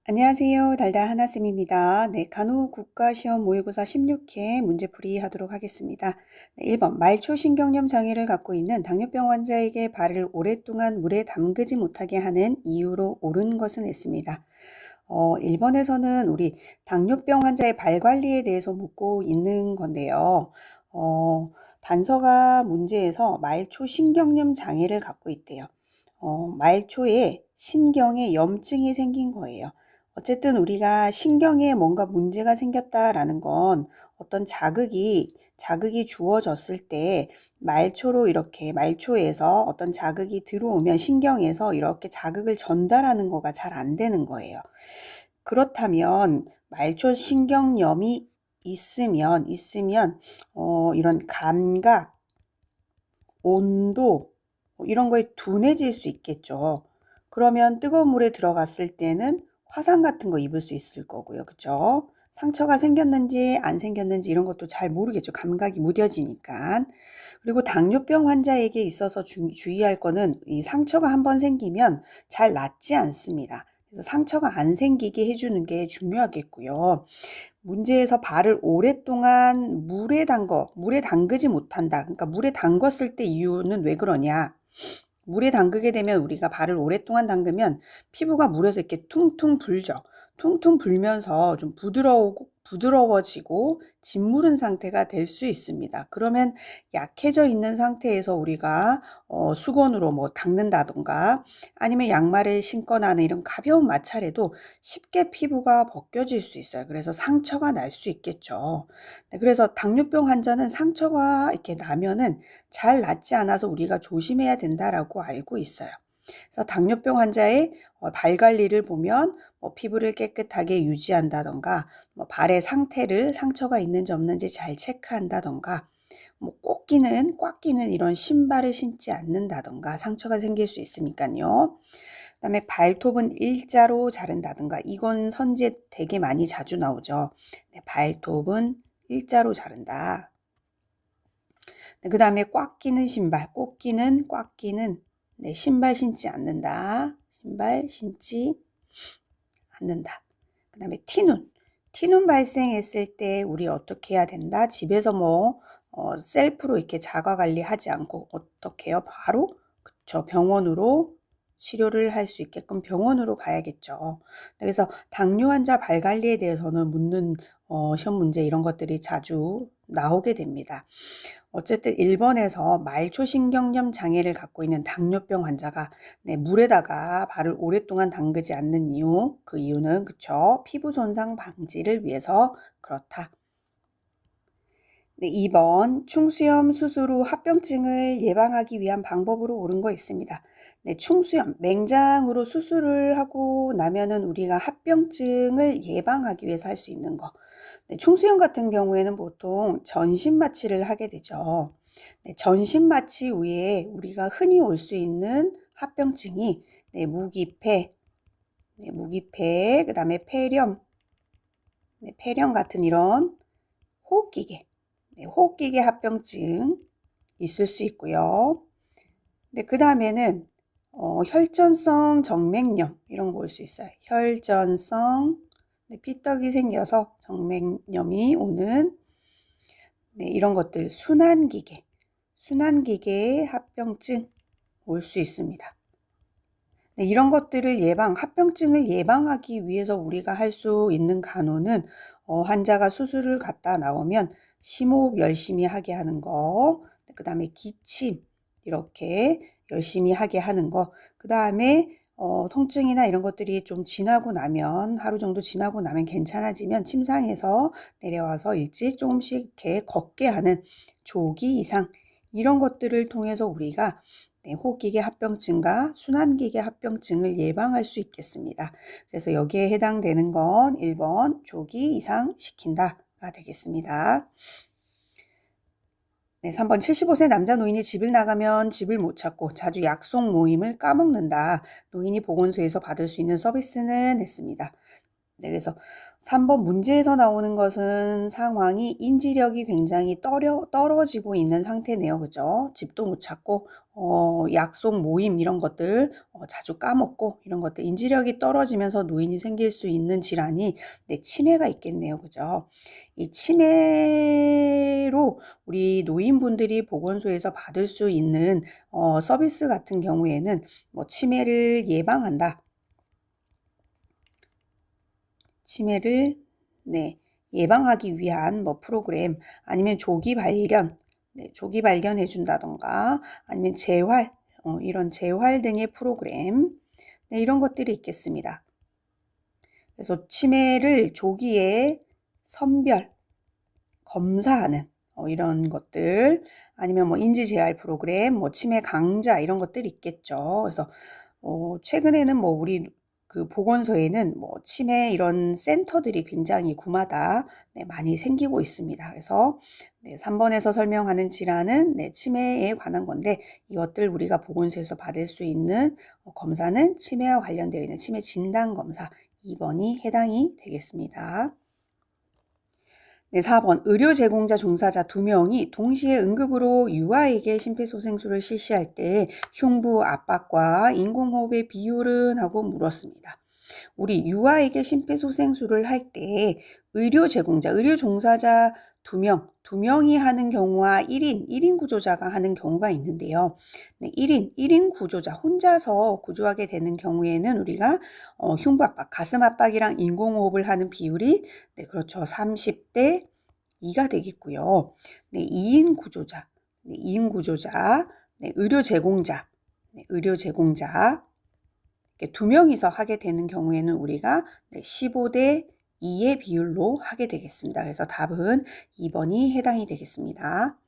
안녕하세요. 달달 하나쌤입니다. 네, 간호국가시험 모의고사 16회 문제풀이 하도록 하겠습니다. 네, 1번 말초신경염 장애를 갖고 있는 당뇨병 환자에게 발을 오랫동안 물에 담그지 못하게 하는 이유로 옳은 것은 있습니다. 1번에서는 우리 당뇨병 환자의 발 관리에 대해서 묻고 있는 건데요. 단서가 문제에서 말초신경염 장애를 갖고 있대요. 말초에 신경에 염증이 생긴 거예요. 어쨌든 우리가 신경에 뭔가 문제가 생겼다라는 건 어떤 자극이 주어졌을 때 말초로 이렇게 말초에서 어떤 자극이 들어오면 신경에서 이렇게 자극을 전달하는 거가 잘 안 되는 거예요. 그렇다면 말초 신경염이 있으면 이런 감각, 온도 이런 거에 둔해질 수 있겠죠. 그러면 뜨거운 물에 들어갔을 때는 화상 같은 거 입을 수 있을 거고요. 그죠? 상처가 생겼는지 안 생겼는지 이런 것도 잘 모르겠죠. 감각이 무뎌지니까. 그리고 당뇨병 환자에게 있어서 주의할 거는 이 상처가 한번 생기면 잘 낫지 않습니다. 그래서 상처가 안 생기게 해주는 게 중요하겠고요. 문제에서 발을 오랫동안 물에 담그지 못한다. 그러니까 물에 담궜을 때 이유는 왜 그러냐? 물에 담그게 되면 우리가 발을 오랫동안 담그면 피부가 물에서 이렇게 퉁퉁 불죠. 퉁퉁 불면서 좀 부드러워지고 짓무른 상태가 될 수 있습니다. 그러면 약해져 있는 상태에서 우리가 수건으로 뭐 닦는다던가 아니면 양말을 신거나 이런 가벼운 마찰에도 쉽게 피부가 벗겨질 수 있어요. 그래서 상처가 날 수 있겠죠. 네, 그래서 당뇨병 환자는 상처가 이렇게 나면은 잘 낫지 않아서 우리가 조심해야 된다라고 알고 있어요. 그래서 당뇨병 환자의 발 관리를 보면 피부를 깨끗하게 유지한다던가 발의 상태를 상처가 있는지 없는지 잘 체크한다던가 꽉 끼는 이런 신발을 신지 않는다던가 상처가 생길 수 있으니까요. 그다음에 발톱은 일자로 자른다던가 이건 선지에 되게 많이 자주 나오죠. 네, 발톱은 일자로 자른다. 네, 그다음에 꽉 끼는 신발, 꽉 끼는 네, 신발 신지 않는다. 신발 신지 않는다. 그 다음에 티눈 발생했을 때 우리 어떻게 해야 된다? 집에서 셀프로 이렇게 자가 관리하지 않고 어떻게 해요? 바로 그쵸, 병원으로 치료를 할 수 있게끔 병원으로 가야겠죠. 그래서 당뇨 환자 발 관리에 대해서는 묻는 시험 문제 이런 것들이 자주 나오게 됩니다. 어쨌든 1번에서 말초신경염 장애를 갖고 있는 당뇨병 환자가 물에다가 발을 오랫동안 담그지 않는 이유, 그 이유는 그쵸, 피부 손상 방지를 위해서 그렇다. 네, 2번 충수염 수술 후 합병증을 예방하기 위한 방법으로 옳은 거 있습니다. 네, 충수염, 맹장으로 수술을 하고 나면은 우리가 합병증을 예방하기 위해서 할 수 있는 거. 네, 충수염 같은 경우에는 보통 전신 마취를 하게 되죠. 네, 전신 마취 후에 우리가 흔히 올 수 있는 합병증이 무기폐, 그 다음에 폐렴, 폐렴 같은 이런 호흡기계, 호흡기계 합병증 있을 수 있고요. 그 다음에는 혈전성 정맥염 이런 거 올 수 있어요. 혈전성 피떡이 생겨서 정맥염이 오는 이런 것들 순환기계 합병증 올 수 있습니다. 이런 것들을 합병증을 예방하기 위해서 우리가 할 수 있는 간호는 환자가 수술을 갔다 나오면 심호흡 열심히 하게 하는 거, 그 다음에 기침 이렇게 열심히 하게 하는 거, 그 다음에 통증이나 이런 것들이 좀 지나고 나면 하루 정도 지나고 나면 괜찮아지면 침상에서 내려와서 일찍 조금씩 이렇게 걷게 하는 조기 이상 이런 것들을 통해서 우리가 호흡기계 합병증과 순환기계 합병증을 예방할 수 있겠습니다. 그래서 여기에 해당되는 건 1번 조기 이상 시킨다가 되겠습니다. 네, 3번 75세 남자 노인이 집을 나가면 집을 못 찾고 자주 약속 모임을 까먹는다. 노인이 보건소에서 받을 수 있는 서비스는 했습니다. 네, 그래서 3번 문제에서 나오는 것은 상황이 인지력이 굉장히 떨어지고 있는 상태네요. 그죠? 집도 못 찾고, 약속 모임 이런 것들 자주 까먹고 이런 것들 인지력이 떨어지면서 노인이 생길 수 있는 질환이 네, 치매가 있겠네요. 그죠? 이 치매로 우리 노인분들이 보건소에서 받을 수 있는 서비스 같은 경우에는 뭐 치매를 예방한다. 치매를 네, 예방하기 위한 뭐 프로그램 아니면 조기 발견, 네, 조기 발견해 준다던가 아니면 재활, 이런 재활 등의 프로그램, 네, 이런 것들이 있겠습니다. 그래서 치매를 조기에 선별, 검사하는 이런 것들 아니면 뭐 인지재활 프로그램, 뭐 치매 강좌 이런 것들이 있겠죠. 그래서 최근에는 뭐 우리 그 보건소에는 뭐 치매 이런 센터들이 굉장히 구마다 네, 많이 생기고 있습니다. 그래서 네, 3번에서 설명하는 질환은 네, 치매에 관한 건데 이것들 우리가 보건소에서 받을 수 있는 검사는 치매와 관련되어 있는 치매 진단 검사 2번이 해당이 되겠습니다. 네, 4번 의료 제공자 종사자 2명이 동시에 응급으로 유아에게 심폐소생술을 실시할 때 흉부 압박과 인공호흡의 비율은 하고 물었습니다. 우리 유아에게 심폐소생술을 할 때 의료 제공자, 의료 종사자 2명이 하는 경우와 1인 구조자가 하는 경우가 있는데요. 네, 1인 구조자, 혼자서 구조하게 되는 경우에는 우리가 흉부 압박, 가슴 압박이랑 인공호흡을 하는 비율이 네, 그렇죠. 30대 2가 되겠고요. 네, 2인 구조자, 네, 2인 구조자, 네, 의료 제공자, 네, 의료 제공자, 2명이서 하게 되는 경우에는 우리가 15대 2의 비율로 하게 되겠습니다. 그래서 답은 2번이 해당이 되겠습니다.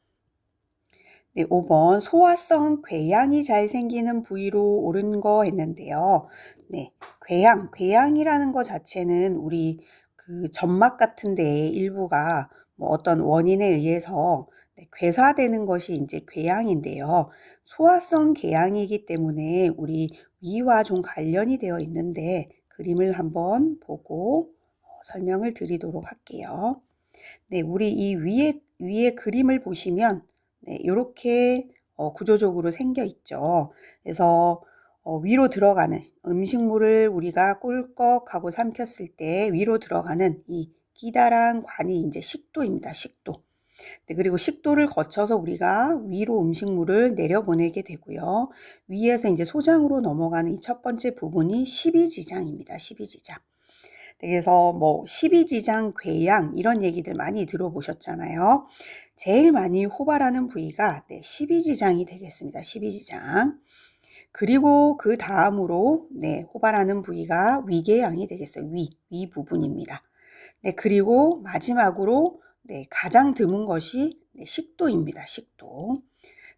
네, 5번 소화성 궤양이 잘 생기는 부위로 옳은 거 했는데요. 네, 궤양이라는 거 자체는 우리 그 점막 같은 데의 일부가 뭐 어떤 원인에 의해서 괴사되는 것이 이제 궤양인데요. 소화성 궤양이기 때문에 우리 위와 좀 관련이 되어 있는데 그림을 한번 보고 설명을 드리도록 할게요. 네, 우리 이 위에 그림을 보시면 네, 이렇게 구조적으로 생겨 있죠. 그래서 위로 들어가는 음식물을 우리가 꿀꺽하고 삼켰을 때 위로 들어가는 이 기다란 관이 이제 식도입니다. 식도. 네, 그리고 식도를 거쳐서 우리가 위로 음식물을 내려보내게 되고요. 위에서 이제 소장으로 넘어가는 이 첫 번째 부분이 십이지장입니다. 십이지장. 그래서 뭐 십이지장 궤양 이런 얘기들 많이 들어보셨잖아요. 제일 많이 호발하는 부위가 네, 십이지장이 되겠습니다. 십이지장. 그리고 그 다음으로 네, 호발하는 부위가 위궤양이 되겠어요. 위 부분입니다. 네, 그리고 마지막으로 네, 가장 드문 것이 네, 식도입니다. 식도.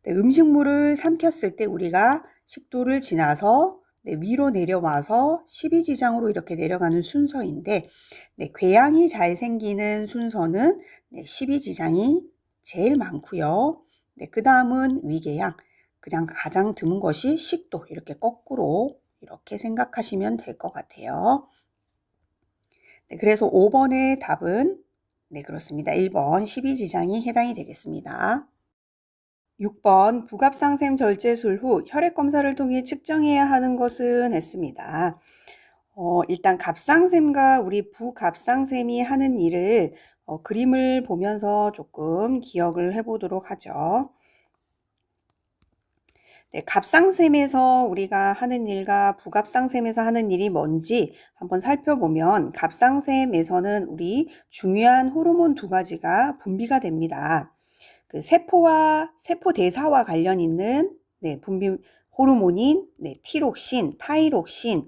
네, 음식물을 삼켰을 때 우리가 식도를 지나서 네, 위로 내려와서 십이지장으로 이렇게 내려가는 순서인데 네, 궤양이 잘 생기는 순서는 네, 십이지장이 제일 많고요. 네, 그 다음은 위궤양, 그냥 가장 드문 것이 식도, 이렇게 거꾸로 이렇게 생각하시면 될 것 같아요. 네, 그래서 5번의 답은 네, 그렇습니다. 1번 십이지장이 해당이 되겠습니다. 6번 부갑상샘 절제술 후 혈액 검사를 통해 측정해야 하는 것은 했습니다. 일단 갑상샘과 우리 부갑상샘이 하는 일을 그림을 보면서 조금 기억을 해보도록 하죠. 네, 갑상샘에서 우리가 하는 일과 부갑상샘에서 하는 일이 뭔지 한번 살펴보면 갑상샘에서는 우리 중요한 호르몬 2가지가 분비가 됩니다. 그 세포 대사와 관련 있는 네, 분비 호르몬인 네, 티록신, 타이록신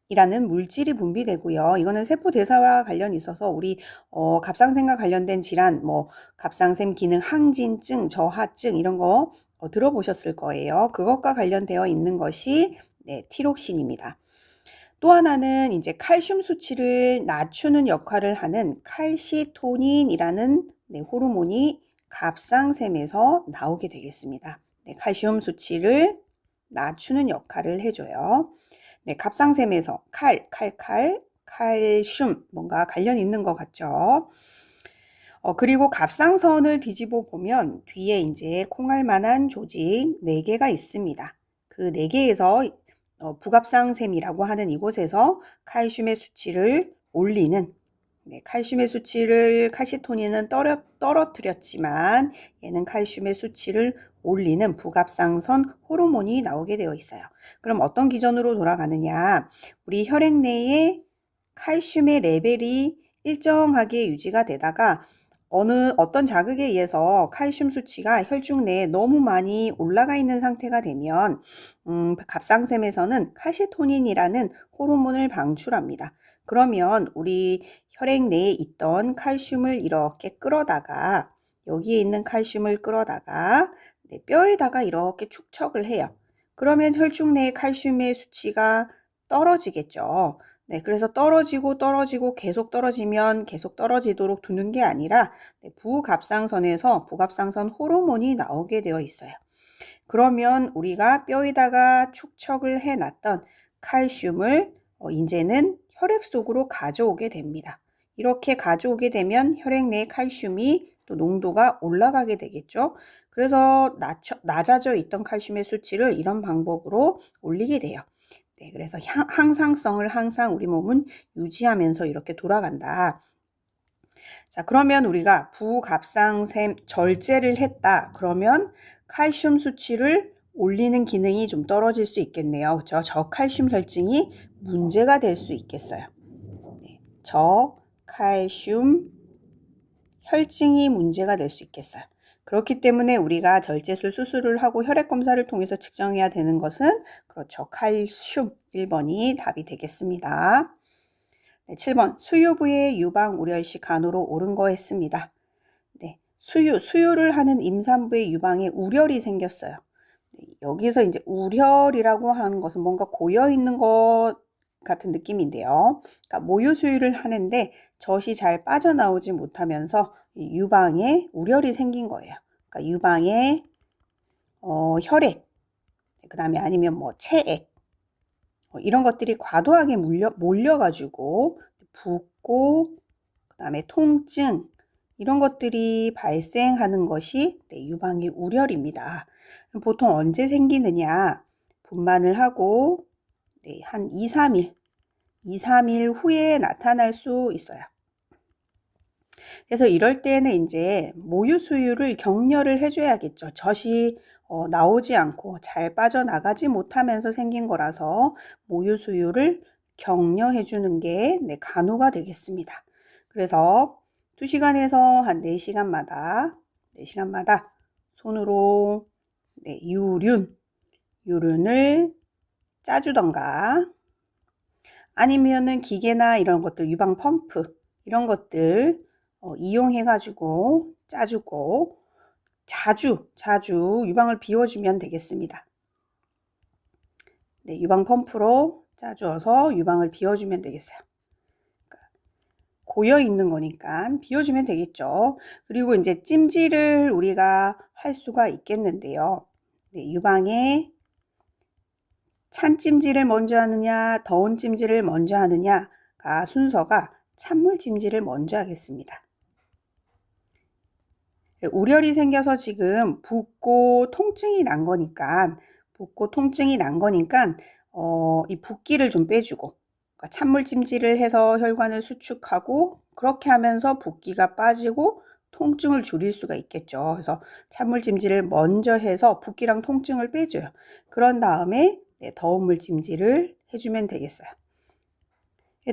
이라는 물질이 분비되고요. 이거는 세포 대사와 관련이 있어서 우리 갑상샘과 관련된 질환, 뭐 갑상샘 기능 항진증, 저하증 이런 거 들어보셨을 거예요. 그것과 관련되어 있는 것이 네, 티록신입니다. 또 하나는 이제 칼슘 수치를 낮추는 역할을 하는 칼시토닌이라는 네, 호르몬이 갑상샘에서 나오게 되겠습니다. 네, 칼슘 수치를 낮추는 역할을 해줘요. 네, 갑상샘에서 칼슘 뭔가 관련 있는 것 같죠. 그리고 갑상선을 뒤집어 보면 뒤에 이제 콩알 만한 조직 4개가 있습니다. 그 4개에서 부갑상샘이라고 하는 이곳에서 칼슘의 수치를 올리는, 칼슘의 수치를 칼시토닌은 떨어뜨렸지만 얘는 칼슘의 수치를 올리는 부갑상선 호르몬이 나오게 되어 있어요. 그럼 어떤 기전으로 돌아가느냐? 우리 혈액 내에 칼슘의 레벨이 일정하게 유지가 되다가 어떤 자극에 의해서 칼슘 수치가 혈중 내에 너무 많이 올라가 있는 상태가 되면 갑상샘에서는 칼시토닌이라는 호르몬을 방출합니다. 그러면 우리 혈액 내에 있던 칼슘을 이렇게 끌어다가 여기에 있는 칼슘을 끌어다가 뼈에다가 이렇게 축척을 해요. 그러면 혈중 내의 칼슘의 수치가 떨어지겠죠. 그래서 떨어지고 계속 떨어지면 계속 떨어지도록 두는 게 아니라 부갑상선에서 부갑상선 호르몬이 나오게 되어 있어요. 그러면 우리가 뼈에다가 축척을 해놨던 칼슘을 이제는 혈액 속으로 가져오게 됩니다. 이렇게 가져오게 되면 혈액 내 칼슘이 또 농도가 올라가게 되겠죠. 그래서 낮아져 있던 칼슘의 수치를 이런 방법으로 올리게 돼요. 그래서 항상성을 항상 우리 몸은 유지하면서 이렇게 돌아간다. 자, 그러면 우리가 부갑상샘 절제를 했다. 그러면 칼슘 수치를 올리는 기능이 좀 떨어질 수 있겠네요. 그렇죠? 저칼슘 혈증이 문제가 될 수 있겠어요. 저칼슘 혈증이 문제가 될 수 있겠어요. 그렇기 때문에 우리가 절제술 수술을 하고 혈액 검사를 통해서 측정해야 되는 것은 그렇죠. 칼슘 1번이 답이 되겠습니다. 7번 수유부의 유방 우려시 간호로 옳은 거 했습니다. 수유를 하는 임산부의 유방에 우려이 생겼어요. 여기서 이제 우려이라고 하는 것은 뭔가 고여 있는 것 같은 느낌인데요. 그러니까 모유 수유를 하는데 젖이 잘 빠져나오지 못하면서 유방에 우려이 생긴 거예요. 그러니까 유방에 혈액, 그 다음에 아니면 뭐 체액, 이런 것들이 과도하게 몰려가지고 붓고, 그 다음에 통증, 이런 것들이 발생하는 것이 유방의 우려입니다. 보통 언제 생기느냐? 분만을 하고 한 2, 3일 후에 나타날 수 있어요. 그래서 이럴 때는 이제 모유 수유를 격려를 해줘야겠죠. 젖이 나오지 않고 잘 빠져나가지 못하면서 생긴 거라서 모유 수유를 격려해 주는 게 간호가 되겠습니다. 그래서 2시간에서 한 4시간마다 손으로 유륜을 짜주던가 아니면은 기계나 이런 것들 유방 펌프 이런 것들 이용해가지고 짜주고 자주 유방을 비워주면 되겠습니다. 유방 펌프로 짜주어서 유방을 비워주면 되겠어요. 고여 있는 거니까 비워주면 되겠죠. 그리고 이제 찜질을 우리가 할 수가 있겠는데요. 유방에 찬 찜질을 먼저 하느냐, 더운 찜질을 먼저 하느냐가 순서가 찬물 찜질을 먼저 하겠습니다. 우려이 생겨서 지금 붓고 통증이 난 거니까 이 붓기를 좀 빼주고 그러니까 찬물 찜질을 해서 혈관을 수축하고 그렇게 하면서 붓기가 빠지고 통증을 줄일 수가 있겠죠. 그래서 찬물 찜질을 먼저 해서 붓기랑 통증을 빼줘요. 그런 다음에 더운 물 찜질을 해주면 되겠어요.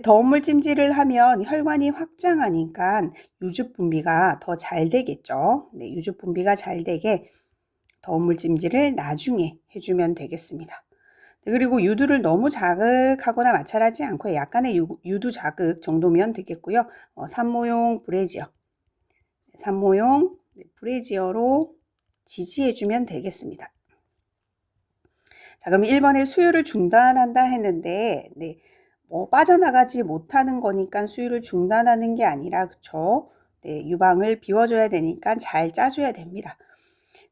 더운 물 찜질을 하면 혈관이 확장하니까 유즙 분비가 더 잘 되겠죠. 유즙 분비가 잘 되게 더운 물 찜질을 나중에 해주면 되겠습니다. 그리고 유두를 너무 자극하거나 마찰하지 않고 약간의 유두 자극 정도면 되겠고요. 산모용 브래지어로 지지해주면 되겠습니다. 자, 그럼 1번에 수유를 중단한다 했는데 빠져나가지 못하는 거니까 수유를 중단하는 게 아니라 그쵸? 유방을 비워줘야 되니까 잘 짜줘야 됩니다.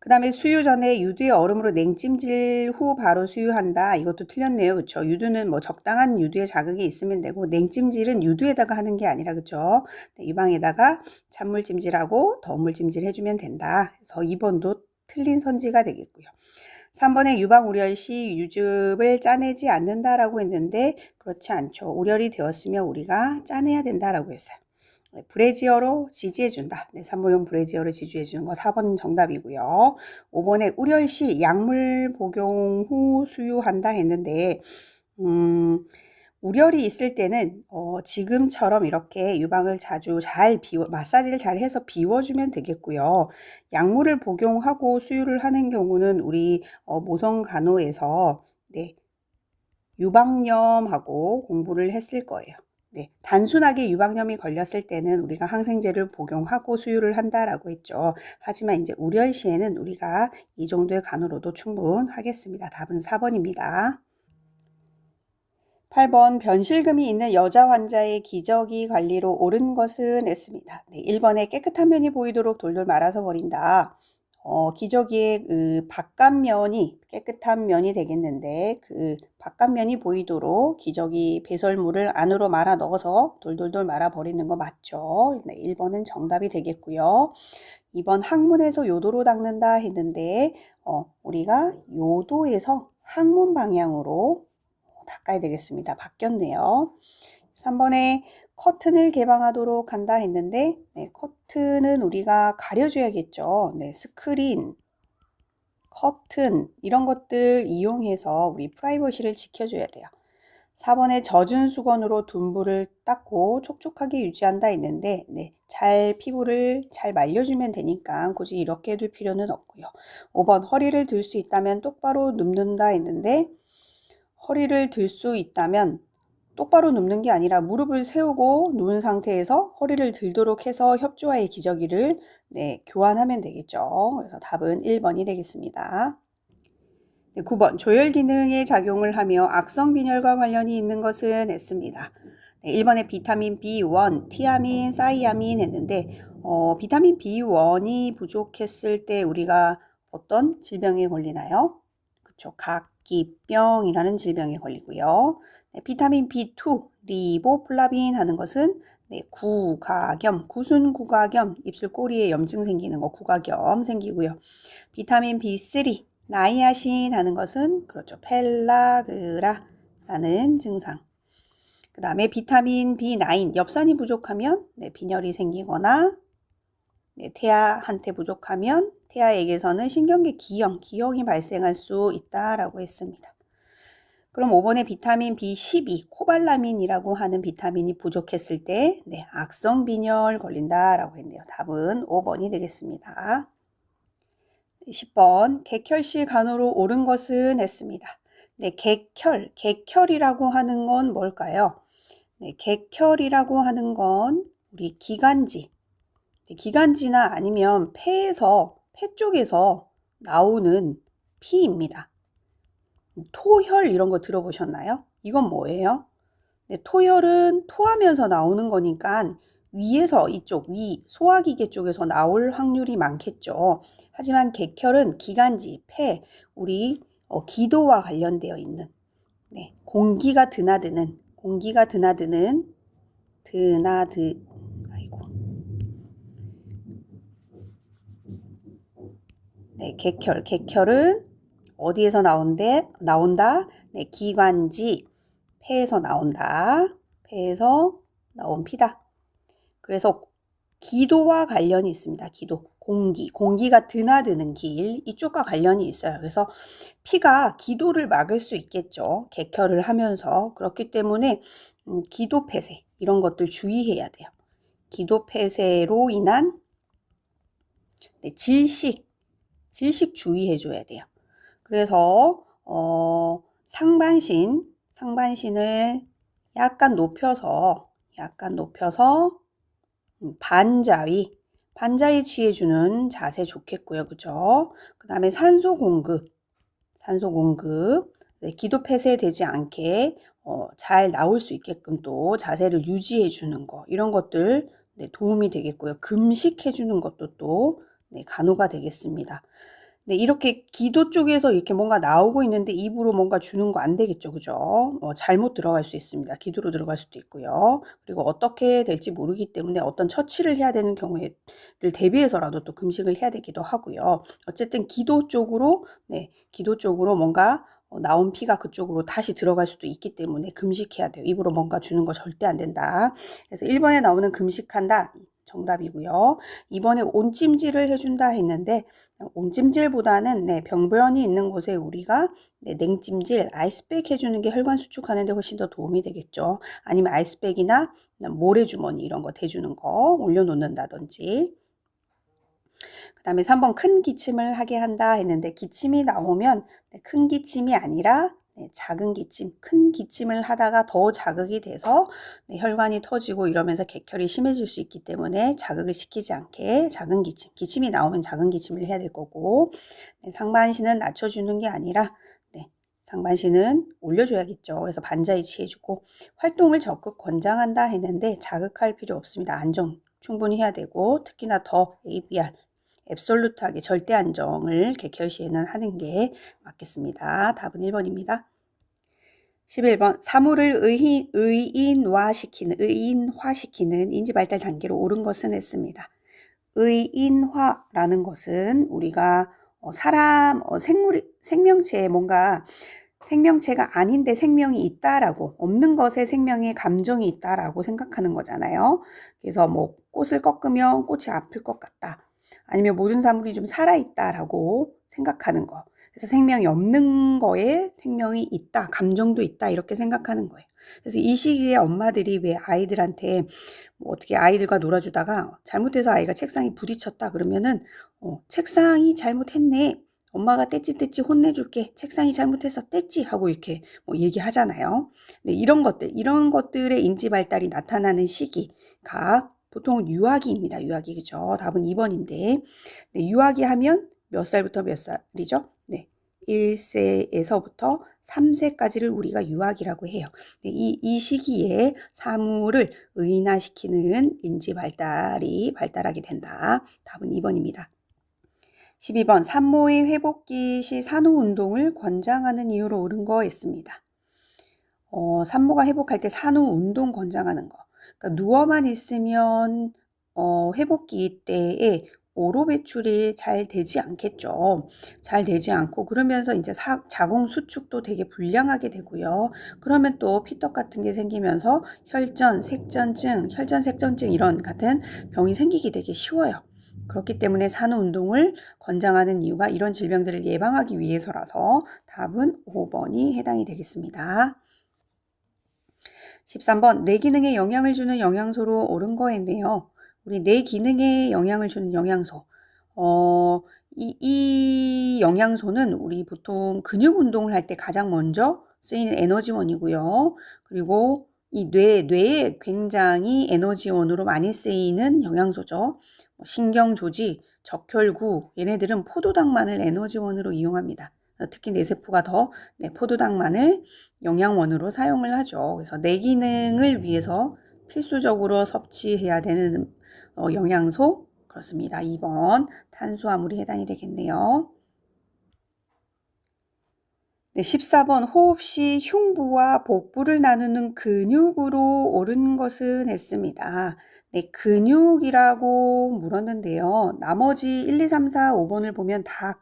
그 다음에 수유 전에 유두의 얼음으로 냉찜질 후 바로 수유한다. 이것도 틀렸네요. 그쵸? 유두는 뭐 적당한 유두의 자극이 있으면 되고, 냉찜질은 유두에다가 하는 게 아니라, 그쵸? 네, 유방에다가 찬물 찜질하고 더운물 찜질 해주면 된다. 그래서 2번도 틀린 선지가 되겠고요. 3번에 유방 우렬 시 유즙을 짜내지 않는다라고 했는데, 그렇지 않죠. 우렬이 되었으면 우리가 짜내야 된다라고 했어요. 브래지어로 지지해준다. 네, 산모용 브래지어로 지지해주는 거 4번 정답이고요. 5번에 우렬 시 약물 복용 후 수유한다 했는데, 우렬이 있을 때는 지금처럼 이렇게 유방을 자주 마사지를 잘 해서 비워주면 되겠고요. 약물을 복용하고 수유를 하는 경우는 우리 모성간호에서 네, 유방염하고 공부를 했을 거예요. 네, 단순하게 유방염이 걸렸을 때는 우리가 항생제를 복용하고 수유를 한다라고 했죠. 하지만 이제 우렬 시에는 우리가 이 정도의 간호로도 충분하겠습니다. 답은 4번입니다. 8번 변실금이 있는 여자 환자의 기저귀 관리로 옳은 것은 했습니다. 네, 1번에 깨끗한 면이 보이도록 돌돌 말아서 버린다. 기저귀의 그 바깥면이 깨끗한 면이 되겠는데 그 바깥면이 보이도록 기저귀 배설물을 안으로 말아 넣어서 돌돌돌 말아 버리는 거 맞죠? 네, 1번은 정답이 되겠고요. 2번 항문에서 요도로 닦는다 했는데 우리가 요도에서 항문 방향으로 닦아야 되겠습니다. 바뀌었네요. 3번에 커튼을 개방하도록 한다 했는데 네, 커튼은 우리가 가려줘야겠죠. 네, 스크린, 커튼 이런 것들 이용해서 우리 프라이버시를 지켜줘야 돼요. 4번에 젖은 수건으로 둔부를 닦고 촉촉하게 유지한다 했는데 네, 피부를 잘 말려주면 되니까 굳이 이렇게 해둘 필요는 없고요. 5번 허리를 들 수 있다면 똑바로 눕는다 했는데 허리를 들 수 있다면 똑바로 눕는 게 아니라 무릎을 세우고 누운 상태에서 허리를 들도록 해서 협조와의 기저귀를 교환하면 되겠죠. 그래서 답은 1번이 되겠습니다. 9번 조혈 기능에 작용을 하며 악성 빈혈과 관련이 있는 것은 했습니다. 1번에 비타민 B1, 티아민, 사이아민 했는데 비타민 B1이 부족했을 때 우리가 어떤 질병에 걸리나요? 그렇죠. 각기병이라는 질병에 걸리고요. 비타민 B2, 리보플라빈 하는 것은 구가겸, 구순구가겸, 입술 꼬리에 염증 생기는 거 구가겸 생기고요. 비타민 B3, 나이아신 하는 것은 그렇죠. 펠라그라라는 증상. 그 다음에 비타민 B9, 엽산이 부족하면 빈혈이 생기거나 태아한테 부족하면 태아에게서는 신경계 기형이 발생할 수 있다라고 했습니다. 그럼 5번에 비타민 B12, 코발라민이라고 하는 비타민이 부족했을 때 악성 빈혈 걸린다라고 했네요. 답은 5번이 되겠습니다. 10번 객혈시 간호로 옳은 것은 했습니다. 객혈이라고 하는 건 뭘까요? 객혈이라고 하는 건 우리 기관지나 아니면 폐 쪽에서 나오는 피입니다. 토혈 이런 거 들어보셨나요? 이건 뭐예요? 토혈은 토하면서 나오는 거니까 위에서 이쪽 소화기계 쪽에서 나올 확률이 많겠죠. 하지만 객혈은 기관지, 폐, 우리 기도와 관련되어 있는 공기가 드나드는 객혈은 어디에서 나온다? 기관지, 폐에서 나온다. 폐에서 나온 피다. 그래서 기도와 관련이 있습니다. 공기가 드나드는 길, 이쪽과 관련이 있어요. 그래서 피가 기도를 막을 수 있겠죠. 객혈을 하면서. 그렇기 때문에 기도 폐쇄 이런 것들 주의해야 돼요. 기도 폐쇄로 인한 질식 주의해줘야 돼요. 그래서 상반신을 약간 높여서 반자위 취해주는 자세 좋겠고요. 그죠? 그 다음에 산소 공급 기도 폐쇄되지 않게 잘 나올 수 있게끔 또 자세를 유지해 주는 거 이런 것들 도움이 되겠고요. 금식해 주는 것도 또 간호가 되겠습니다. 네, 이렇게 기도 쪽에서 이렇게 뭔가 나오고 있는데 입으로 뭔가 주는 거 안 되겠죠. 그죠? 잘못 들어갈 수 있습니다. 기도로 들어갈 수도 있고요. 그리고 어떻게 될지 모르기 때문에 어떤 처치를 해야 되는 경우를 대비해서라도 또 금식을 해야 되기도 하고요. 어쨌든 기도 쪽으로, 네, 기도 쪽으로 뭔가 나온 피가 그쪽으로 다시 들어갈 수도 있기 때문에 금식해야 돼요. 입으로 뭔가 주는 거 절대 안 된다. 그래서 1번에 나오는 금식한다. 정답이고요. 2번에 온찜질을 해준다 했는데 온찜질보다는 네, 병변이 있는 곳에 우리가 네, 냉찜질, 아이스백 해주는 게 혈관 수축하는 데 훨씬 더 도움이 되겠죠. 아니면 아이스백이나 모래주머니 이런 거 대주는 거 올려놓는다든지. 그 다음에 3번 큰 기침을 하게 한다 했는데 기침이 나오면 큰 기침이 아니라 작은 기침, 큰 기침을 하다가 더 자극이 돼서 혈관이 터지고 이러면서 객혈이 심해질 수 있기 때문에 자극을 시키지 않게 작은 기침, 기침이 나오면 작은 기침을 해야 될 거고 상반신은 낮춰주는 게 아니라 상반신은 올려줘야겠죠. 그래서 반자이치 해주고 활동을 적극 권장한다 했는데 자극할 필요 없습니다. 안정 충분히 해야 되고 특히나 더 ABR 앱솔루트하게 절대 안정을 객혈 시에는 하는 게 맞겠습니다. 답은 1번입니다. 11번 사물을 의인화시키는 인지발달 단계로 옳은 것은 했습니다. 의인화라는 것은 우리가 생명체에 뭔가 생명체가 아닌데 생명이 있다라고 없는 것에 생명의 감정이 있다라고 생각하는 거잖아요. 그래서 뭐 꽃을 꺾으면 꽃이 아플 것 같다. 아니면 모든 사물이 좀 살아있다라고 생각하는 거. 그래서 생명이 없는 거에 생명이 있다, 감정도 있다 이렇게 생각하는 거예요. 그래서 이 시기에 엄마들이 왜 아이들한테 뭐 어떻게 아이들과 놀아주다가 잘못해서 아이가 책상에 부딪혔다 그러면은 책상이 잘못했네. 엄마가 떼찌떼찌 혼내줄게. 책상이 잘못해서 떼찌 하고 이렇게 뭐 얘기하잖아요. 네, 이런 것들의 인지 발달이 나타나는 시기가 보통 유아기입니다. 유아기 그죠? 답은 2번인데 네, 유아기 하면 몇 살부터 몇 살이죠? 네, 1세에서부터 3세까지를 우리가 유아기라고 해요. 네, 이 시기에 사물을 의인화시키는 인지 발달이 발달하게 된다. 답은 2번입니다. 12번 산모의 회복기 시 산후 운동을 권장하는 이유로 옳은 거 있습니다. 산모가 회복할 때 산후 운동 권장하는 거. 그러니까 누워만 있으면 회복기 때에 오로 배출이 잘 되지 않겠죠. 잘 되지 않고 그러면서 이제 자궁 수축도 되게 불량하게 되고요. 그러면 또 피떡 같은 게 생기면서 혈전 색전증 이런 같은 병이 생기기 되게 쉬워요. 그렇기 때문에 산후 운동을 권장하는 이유가 이런 질병들을 예방하기 위해서라서 답은 5번이 해당이 되겠습니다. 13번 뇌 기능에 영향을 주는 영양소로 옳은 거였네요. 우리 뇌 기능에 영향을 주는 영양소. 이 영양소는 우리 보통 근육 운동을 할 때 가장 먼저 쓰이는 에너지원이고요. 그리고 이 뇌에 굉장히 에너지원으로 많이 쓰이는 영양소죠. 신경조직, 적혈구 얘네들은 포도당만을 에너지원으로 이용합니다. 특히 뇌세포가 더 포도당만을 영양원으로 사용을 하죠. 그래서 뇌 기능을 위해서 필수적으로 섭취해야 되는 영양소 그렇습니다. 2번 탄수화물이 해당이 되겠네요. 네, 14번 호흡 시 흉부와 복부를 나누는 근육으로 옳은 것은 했습니다. 네, 근육이라고 물었는데요. 나머지 1, 2, 3, 4, 5번을 보면 다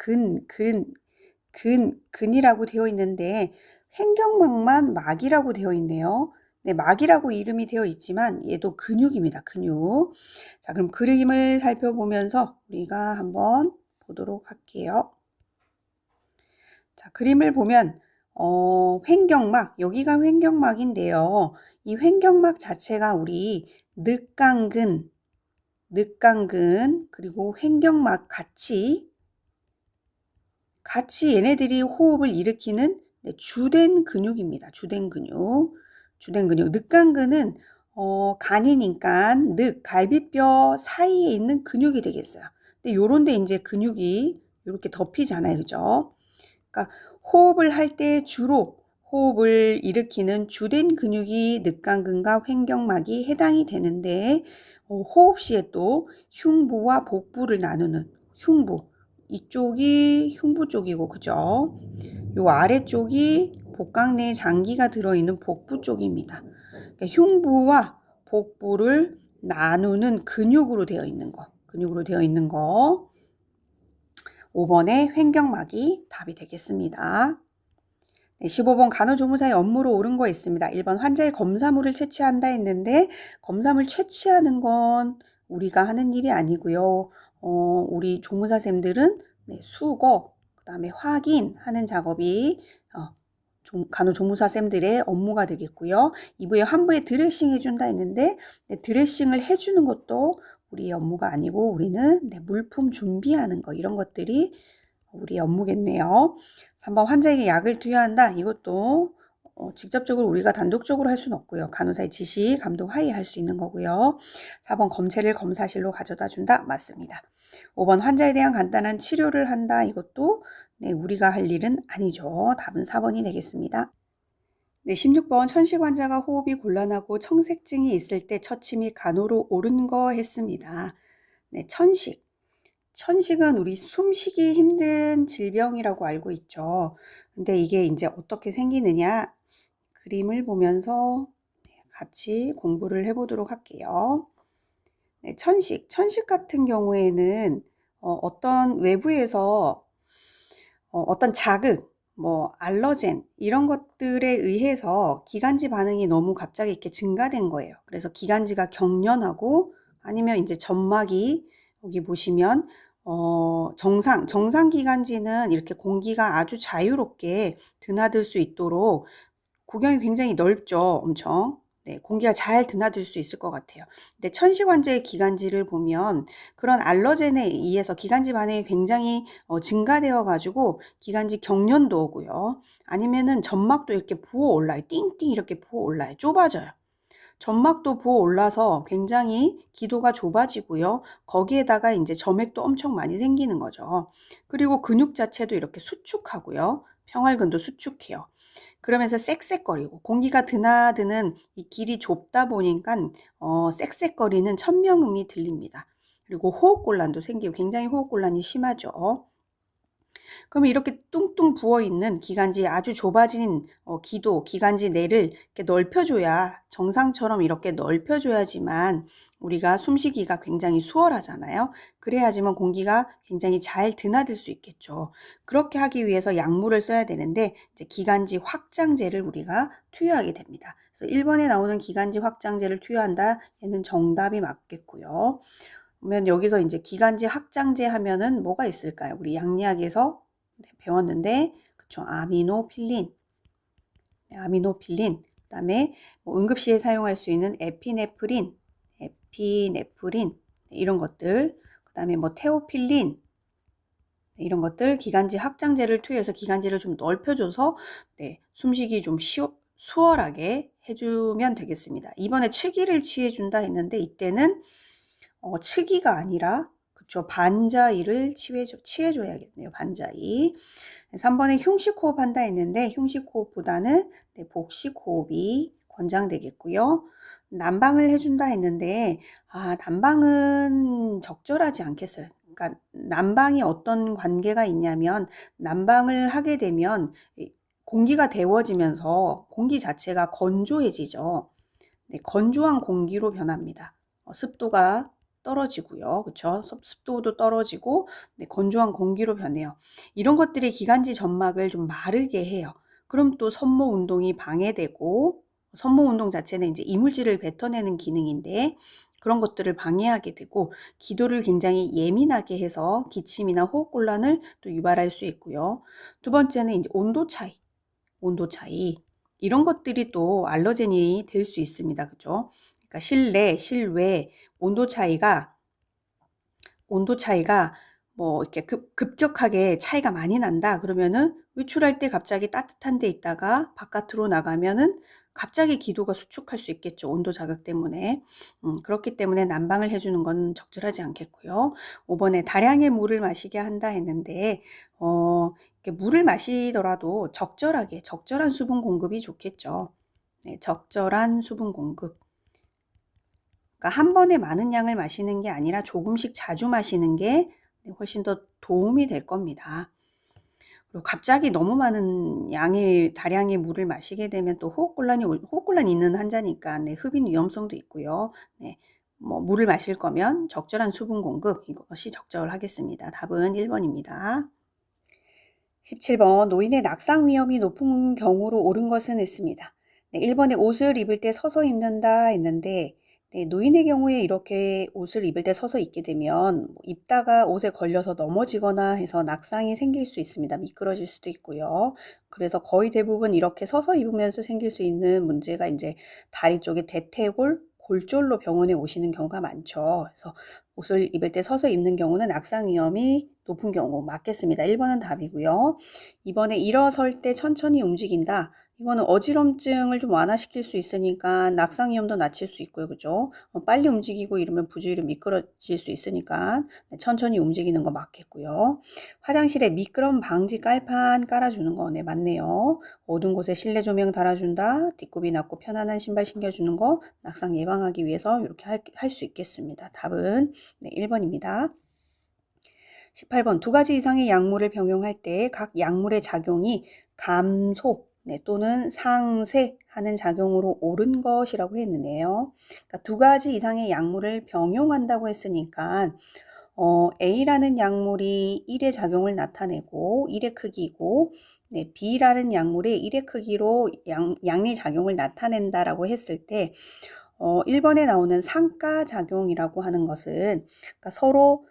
근이라고 되어 있는데 횡격막만 막이라고 되어 있네요. 네, 막이라고 이름이 되어 있지만 얘도 근육입니다. 근육. 자, 그럼 그림을 살펴보면서 우리가 한번 보도록 할게요. 자, 그림을 보면 횡격막, 여기가 횡격막인데요. 이 횡격막 자체가 우리 늑강근, 그리고 늑경막 같이 얘네들이 호흡을 일으키는 주된 근육입니다. 주된 근육. 늑강근은 간이니까 갈비뼈 사이에 있는 근육이 되겠어요. 근데 요런데 이제 근육이 이렇게 덮이잖아요. 그죠? 그러니까 호흡을 할 때 주로 호흡을 일으키는 주된 근육이 늑강근과 횡격막이 해당이 되는데 호흡 시에 또 흉부와 복부를 나누는 흉부 이쪽이 흉부 쪽이고, 그죠? 요 아래쪽이 복강 내에 장기가 들어있는 복부 쪽입니다. 그러니까 흉부와 복부를 나누는 근육으로 되어 있는 거. 5번의 횡격막이 답이 되겠습니다. 네, 15번 간호조무사의 업무로 옳은 거 있습니다. 1번 환자의 검사물을 채취한다 했는데 검사물 채취하는 건 우리가 하는 일이 아니고요. 우리 조무사쌤들은 수거, 그 다음에 확인하는 작업이 간호조무사쌤들의 업무가 되겠고요. 2부에 환부에 드레싱 해준다 했는데 드레싱을 해주는 것도 우리의 업무가 아니고 우리는 물품 준비하는 거 이런 것들이 우리의 업무겠네요. 3번 환자에게 약을 투여한다. 이것도 직접적으로 우리가 단독적으로 할 수는 없고요. 간호사의 지시, 감독 하에 할 수 있는 거고요. 4번 검체를 검사실로 가져다 준다. 맞습니다. 5번 환자에 대한 간단한 치료를 한다. 이것도 우리가 할 일은 아니죠. 답은 4번이 되겠습니다. 네, 16번 천식 환자가 호흡이 곤란하고 청색증이 있을 때 처치 및 간호로 옳은 거 했습니다. 네, 천식은 우리 숨쉬기 힘든 질병이라고 알고 있죠. 근데 이게 이제 어떻게 생기느냐 그림을 보면서 같이 공부를 해보도록 할게요. 네, 천식 같은 경우에는 어떤 외부에서 어떤 자극, 알러젠 이런 것들에 의해서 기관지 반응이 너무 갑자기 이렇게 증가된 거예요. 그래서 기관지가 경련하고 아니면 이제 점막이 여기 보시면 정상 기관지는 이렇게 공기가 아주 자유롭게 드나들 수 있도록 구경이 굉장히 넓죠. 엄청. 네, 공기가 잘 드나들 수 있을 것 같아요. 근데 천식 환자의 기관지를 보면 그런 알러젠에 의해서 기관지 반응이 굉장히 증가되어 가지고 기관지 경련도 오고요. 아니면은 점막도 이렇게 부어 올라요. 띵띵 이렇게 부어 올라요. 좁아져요. 점막도 부어 올라서 굉장히 기도가 좁아지고요. 거기에다가 이제 점액도 엄청 많이 생기는 거죠. 그리고 근육 자체도 이렇게 수축하고요. 평활근도 수축해요. 그러면서 쌕쌕거리고 공기가 드나드는 이 길이 좁다 보니까 쌕쌕거리는 천명음이 들립니다. 그리고 호흡곤란도 생기고 굉장히 호흡곤란이 심하죠. 그러면 이렇게 뚱뚱 부어있는 기관지 아주 좁아진 기관지 내를 이렇게 넓혀줘야 정상처럼 이렇게 넓혀줘야지만 우리가 숨쉬기가 굉장히 수월하잖아요. 그래야지만 공기가 굉장히 잘 드나들 수 있겠죠. 그렇게 하기 위해서 약물을 써야 되는데 이제 기관지 확장제를 우리가 투여하게 됩니다. 그래서 1번에 나오는 기관지 확장제를 투여한다. 얘는 정답이 맞겠고요. 그러면 여기서 이제 기관지 확장제 하면은 뭐가 있을까요? 우리 양리학에서 배웠는데, 그쵸? 아미노필린, 그다음에 응급시에 사용할 수 있는 에피네프린, 이런 것들, 그다음에 테오필린 이런 것들 기관지 확장제를 투여해서 기관지를 좀 넓혀줘서 숨쉬기 좀 수월하게 해주면 되겠습니다. 이번에 치기를 취해준다 했는데 이때는 치기가 아니라 그쵸 반자이를 취해줘야겠네요. 반자이. 3번에 흉식호흡 한다 했는데 흉식호흡보다는 복식호흡이 권장되겠고요. 난방을 해준다 했는데 난방은 적절하지 않겠어요. 그러니까 난방이 어떤 관계가 있냐면 난방을 하게 되면 공기가 데워지면서 공기 자체가 건조해지죠. 건조한 공기로 변합니다. 습도가 떨어지고요. 그쵸? 습도도 떨어지고 건조한 공기로 변해요. 이런 것들이 기관지 점막을 좀 마르게 해요. 그럼 또 섬모 운동이 방해되고 섬모 운동 자체는 이제 이물질을 뱉어내는 기능인데 그런 것들을 방해하게 되고 기도를 굉장히 예민하게 해서 기침이나 호흡곤란을 또 유발할 수 있고요. 두 번째는 이제 온도 차이. 이런 것들이 또 알러젠이 될 수 있습니다. 그죠? 그러니까 실내, 실외 온도 차이가 이렇게 급격하게 차이가 많이 난다. 그러면은 외출할 때 갑자기 따뜻한 데 있다가 바깥으로 나가면은 갑자기 기도가 수축할 수 있겠죠. 온도 자극 때문에. 그렇기 때문에 난방을 해주는 건 적절하지 않겠고요. 5번에 다량의 물을 마시게 한다 했는데 이렇게 물을 마시더라도 적절한 수분 공급이 좋겠죠. 적절한 수분 공급. 그러니까 한 번에 많은 양을 마시는 게 아니라 조금씩 자주 마시는 게 훨씬 더 도움이 될 겁니다. 그리고 갑자기 너무 많은 다량의 물을 마시게 되면 또 호흡곤란이 있는 환자니까 흡인 위험성도 있고요. 뭐 물을 마실 거면 적절한 수분 공급 이것이 적절하겠습니다. 답은 1번입니다. 17번 노인의 낙상 위험이 높은 경우로 옳은 것은 있습니다. 1번에 옷을 입을 때 서서 입는다 했는데 노인의 경우에 이렇게 옷을 입을 때 서서 입게 되면 입다가 옷에 걸려서 넘어지거나 해서 낙상이 생길 수 있습니다. 미끄러질 수도 있고요. 그래서 거의 대부분 이렇게 서서 입으면서 생길 수 있는 문제가 이제 다리 쪽에 대퇴골, 골절로 병원에 오시는 경우가 많죠. 그래서 옷을 입을 때 서서 입는 경우는 낙상 위험이 높은 경우 맞겠습니다. 1번은 답이고요. 2번에 일어설 때 천천히 움직인다. 이거는 어지럼증을 좀 완화시킬 수 있으니까 낙상 위험도 낮출 수 있고요. 그죠? 빨리 움직이고 이러면 부주의로 미끄러질 수 있으니까 천천히 움직이는 거 맞겠고요. 화장실에 미끄럼 방지 깔판 깔아주는 거 맞네요. 어두운 곳에 실내 조명 달아준다. 뒷굽이 낮고 편안한 신발 신겨주는 거 낙상 예방하기 위해서 이렇게 할 수 있겠습니다. 답은 1번입니다. 18번 두 가지 이상의 약물을 병용할 때 각 약물의 작용이 감소 또는 상쇄하는 작용으로 옳은 것이라고 했는데요. 그러니까 두 가지 이상의 약물을 병용한다고 했으니까 A라는 약물이 1의 작용을 나타내고 1의 크기고 B라는 약물이 1의 크기로 양리 작용을 나타낸다라고 했을 때 1번에 나오는 상가작용이라고 하는 것은 그러니까 서로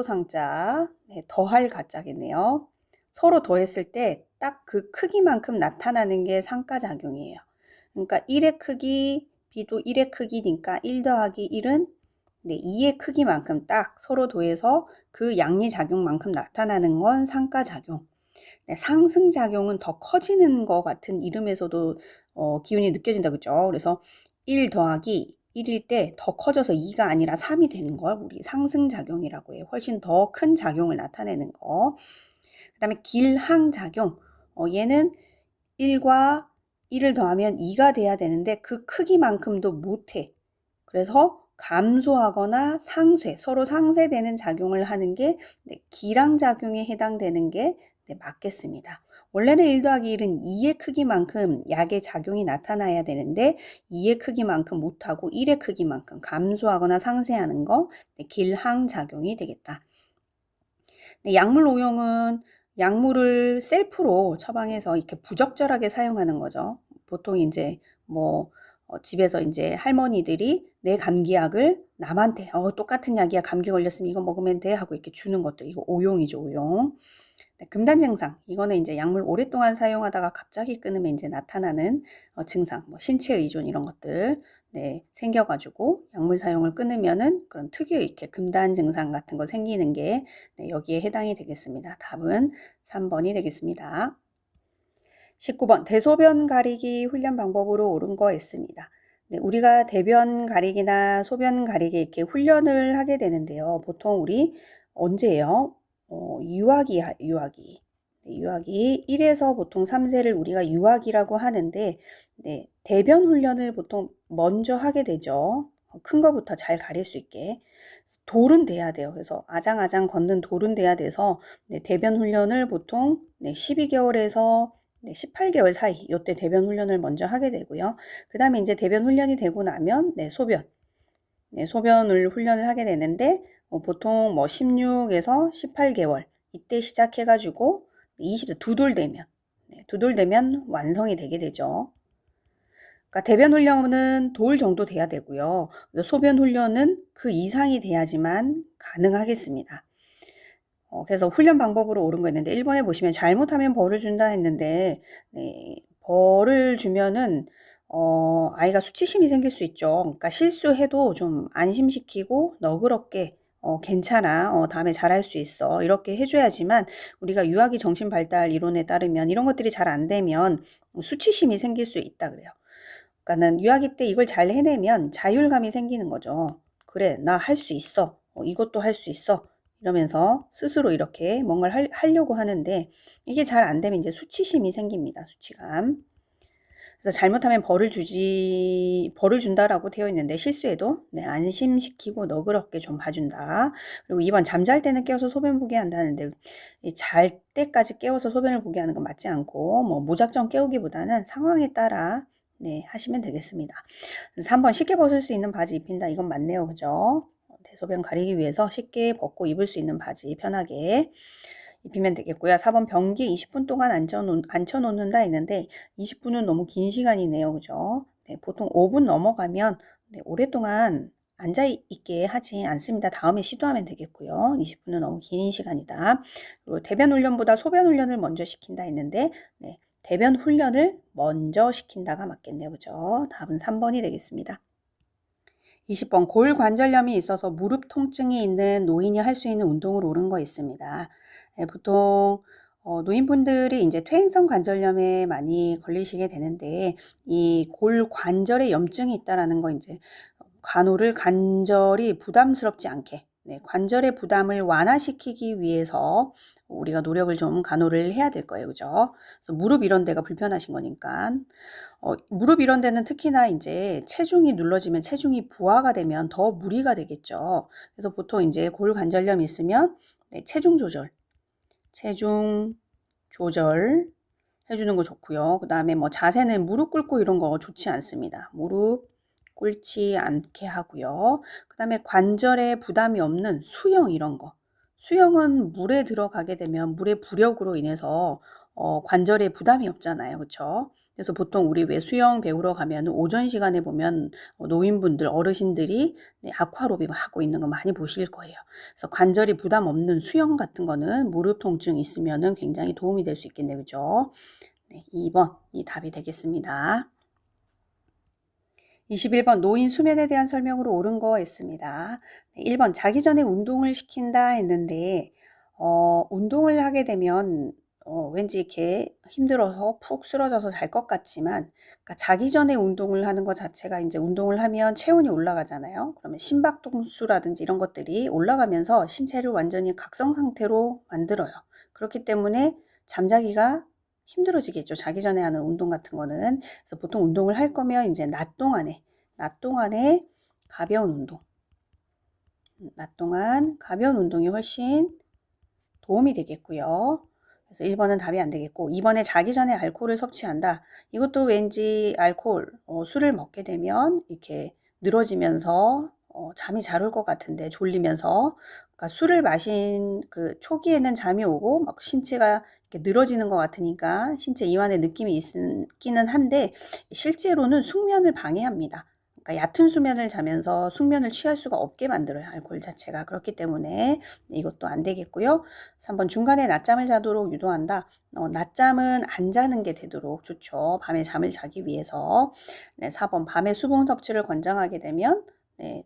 상자, 더할 가짜겠네요. 서로 더했을 때 딱 그 크기만큼 나타나는 게 상가작용이에요. 그러니까 1의 크기, B도 1의 크기니까 1 더하기 1은 2의 크기만큼 딱 서로 더해서 그 양리작용만큼 나타나는 건 상가작용. 상승작용은 더 커지는 것 같은 이름에서도 기운이 느껴진다 그죠? 그래서 1 더하기 1일 때 더 커져서 2가 아니라 3이 되는 걸 우리 상승작용이라고 해요. 훨씬 더 큰 작용을 나타내는 거. 그 다음에 길항작용. 얘는 1과 1을 더하면 2가 돼야 되는데 그 크기만큼도 못해. 그래서 감소하거나 상쇄, 서로 상쇄되는 작용을 하는 게 기량작용에 해당되는 게 맞겠습니다. 원래는 1 더하기 1은 2의 크기만큼 약의 작용이 나타나야 되는데 2의 크기만큼 못하고 1의 크기만큼 감소하거나 상쇄하는 거 길항작용이 되겠다. 약물 오용은 약물을 셀프로 처방해서 이렇게 부적절하게 사용하는 거죠. 보통 이제 집에서 이제 할머니들이 내 감기약을 남한테 똑같은 약이야 감기 걸렸으면 이거 먹으면 돼 하고 이렇게 주는 것도 이거 오용이죠, 오용. 금단 증상 이거는 이제 약물 오랫동안 사용하다가 갑자기 끊으면 이제 나타나는 증상, 신체 의존 이런 것들 생겨가지고 약물 사용을 끊으면은 그런 특유의 이렇게 금단 증상 같은 거 생기는 게 여기에 해당이 되겠습니다. 답은 3번이 되겠습니다. 19번 대소변 가리기 훈련 방법으로 옳은 거 있습니다. 우리가 대변 가리기나 소변 가리기 이렇게 훈련을 하게 되는데요. 보통 우리 언제예요? 유아기. 유아기 1에서 보통 3세를 우리가 유아기라고 하는데 대변 훈련을 보통 먼저 하게 되죠. 큰 거부터 잘 가릴 수 있게. 돌은 돼야 돼요. 그래서 아장아장 걷는 돌은 돼야 돼서 대변 훈련을 보통 12개월에서 18개월 사이 이때 대변 훈련을 먼저 하게 되고요. 그 다음에 이제 대변 훈련이 되고 나면 소변을 훈련을 하게 되는데 보통 16에서 18개월 이때 시작해가지고 20세 두 돌 되면 완성이 되게 되죠. 그러니까 대변 훈련은 돌 정도 돼야 되고요. 소변 훈련은 그 이상이 돼야지만 가능하겠습니다. 그래서 훈련 방법으로 옳은 거 있는데 1번에 보시면 잘못하면 벌을 준다 했는데 벌을 주면은 아이가 수치심이 생길 수 있죠. 그러니까 실수해도 좀 안심시키고 너그럽게 괜찮아. 다음에 잘할 수 있어. 이렇게 해줘야지만 우리가 유아기 정신발달 이론에 따르면 이런 것들이 잘 안 되면 수치심이 생길 수 있다 그래요. 그러니까는 유아기 때 이걸 잘 해내면 자율감이 생기는 거죠. 그래, 나 할 수 있어. 이것도 할 수 있어. 이러면서 스스로 이렇게 뭔가를 하려고 하는데 이게 잘 안 되면 이제 수치심이 생깁니다. 수치감. 그래서 잘못하면 벌을 준다라고 되어 있는데 실수해도 네, 안심시키고 너그럽게 좀 봐준다. 그리고 2번 잠잘 때는 깨워서 소변 보게 한다는데 잘 때까지 깨워서 소변을 보게 하는 건 맞지 않고 뭐 무작정 깨우기보다는 상황에 따라 네, 하시면 되겠습니다. 3번 쉽게 벗을 수 있는 바지 입힌다. 이건 맞네요. 그죠? 대소변 가리기 위해서 쉽게 벗고 입을 수 있는 바지 편하게 입히면 되겠고요. 4번 변기 20분 동안 앉혀놓는다 했는데 20분은 너무 긴 시간이네요. 그죠? 네, 보통 5분 넘어가면 네, 오랫동안 앉아있게 하지 않습니다. 다음에 시도하면 되겠고요. 20분은 너무 긴 시간이다. 그리고 대변 훈련보다 소변 훈련을 먼저 시킨다 했는데 네, 대변 훈련을 먼저 시킨다가 맞겠네요. 그죠? 답은 3번이 되겠습니다. 20번 골관절염이 있어서 무릎 통증이 있는 노인이 할 수 있는 운동으로 옳은 거 있습니다. 보통 노인분들이 이제 퇴행성 관절염에 많이 걸리시게 되는데 이 골관절에 염증이 있다라는 거 이제 관절이 부담스럽지 않게 네, 관절의 부담을 완화시키기 위해서 우리가 노력을 좀 간호를 해야 될 거예요. 그죠? 그래서 무릎 이런 데가 불편하신 거니까. 무릎 이런 데는 특히나 이제 체중이 눌러지면 체중이 부하가 되면 더 무리가 되겠죠. 그래서 보통 이제 골관절염이 있으면 네, 체중 조절 해주는 거 좋고요. 그 다음에 뭐 자세는 무릎 꿇고 이런 거 좋지 않습니다. 무릎 꿇지 않게 하고요. 그 다음에 관절에 부담이 없는 수영 이런 거. 수영은 물에 들어가게 되면 물의 부력으로 인해서 관절에 부담이 없잖아요. 그렇죠? 그래서 보통 우리 왜 수영 배우러 가면 오전 시간에 보면 노인분들, 어르신들이 네, 아쿠아로빅 하고 있는 거 많이 보실 거예요. 그래서 관절이 부담 없는 수영 같은 거는 무릎 통증 있으면은 굉장히 도움이 될 수 있겠네요. 그죠? 네, 2번이 답이 되겠습니다. 21번 노인 수면에 대한 설명으로 옳은 거 있습니다. 1번 자기 전에 운동을 시킨다 했는데 운동을 하게 되면 왠지 이렇게 힘들어서 푹 쓰러져서 잘 것 같지만 그러니까 자기 전에 운동을 하는 것 자체가 이제 운동을 하면 체온이 올라가잖아요. 그러면 심박동수라든지 이런 것들이 올라가면서 신체를 완전히 각성 상태로 만들어요. 그렇기 때문에 잠자기가 힘들어지겠죠. 자기 전에 하는 운동 같은 거는. 그래서 보통 운동을 할 거면 이제 낮 동안에 가벼운 운동. 낮 동안 가벼운 운동이 훨씬 도움이 되겠고요. 그래서 1번은 답이 안 되겠고 2번에 자기 전에 알코올을 섭취한다. 이것도 왠지 술을 먹게 되면 이렇게 늘어지면서 잠이 잘 올 것 같은데 졸리면서 그러니까 술을 마신 그 초기에는 잠이 오고 막 신체가 이렇게 늘어지는 것 같으니까 신체 이완의 느낌이 있기는 한데 실제로는 숙면을 방해합니다. 그러니까 얕은 수면을 자면서 숙면을 취할 수가 없게 만들어요. 알코올 자체가. 그렇기 때문에 이것도 안 되겠고요. 3번 중간에 낮잠을 자도록 유도한다. 낮잠은 안 자는 게 되도록 좋죠. 밤에 잠을 자기 위해서. 네, 4번 밤에 수분 섭취를 권장하게 되면 네,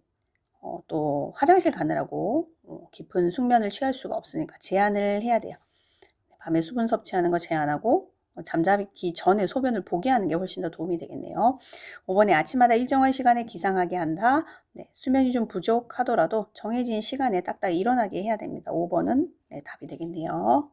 또 화장실 가느라고 깊은 숙면을 취할 수가 없으니까 제한을 해야 돼요. 밤에 수분 섭취하는 거 제한하고 잠자기 전에 소변을 보게 하는 게 훨씬 더 도움이 되겠네요. 5번에 아침마다 일정한 시간에 기상하게 한다. 네, 수면이 좀 부족하더라도 정해진 시간에 딱딱 일어나게 해야 됩니다. 5번은 네, 답이 되겠네요.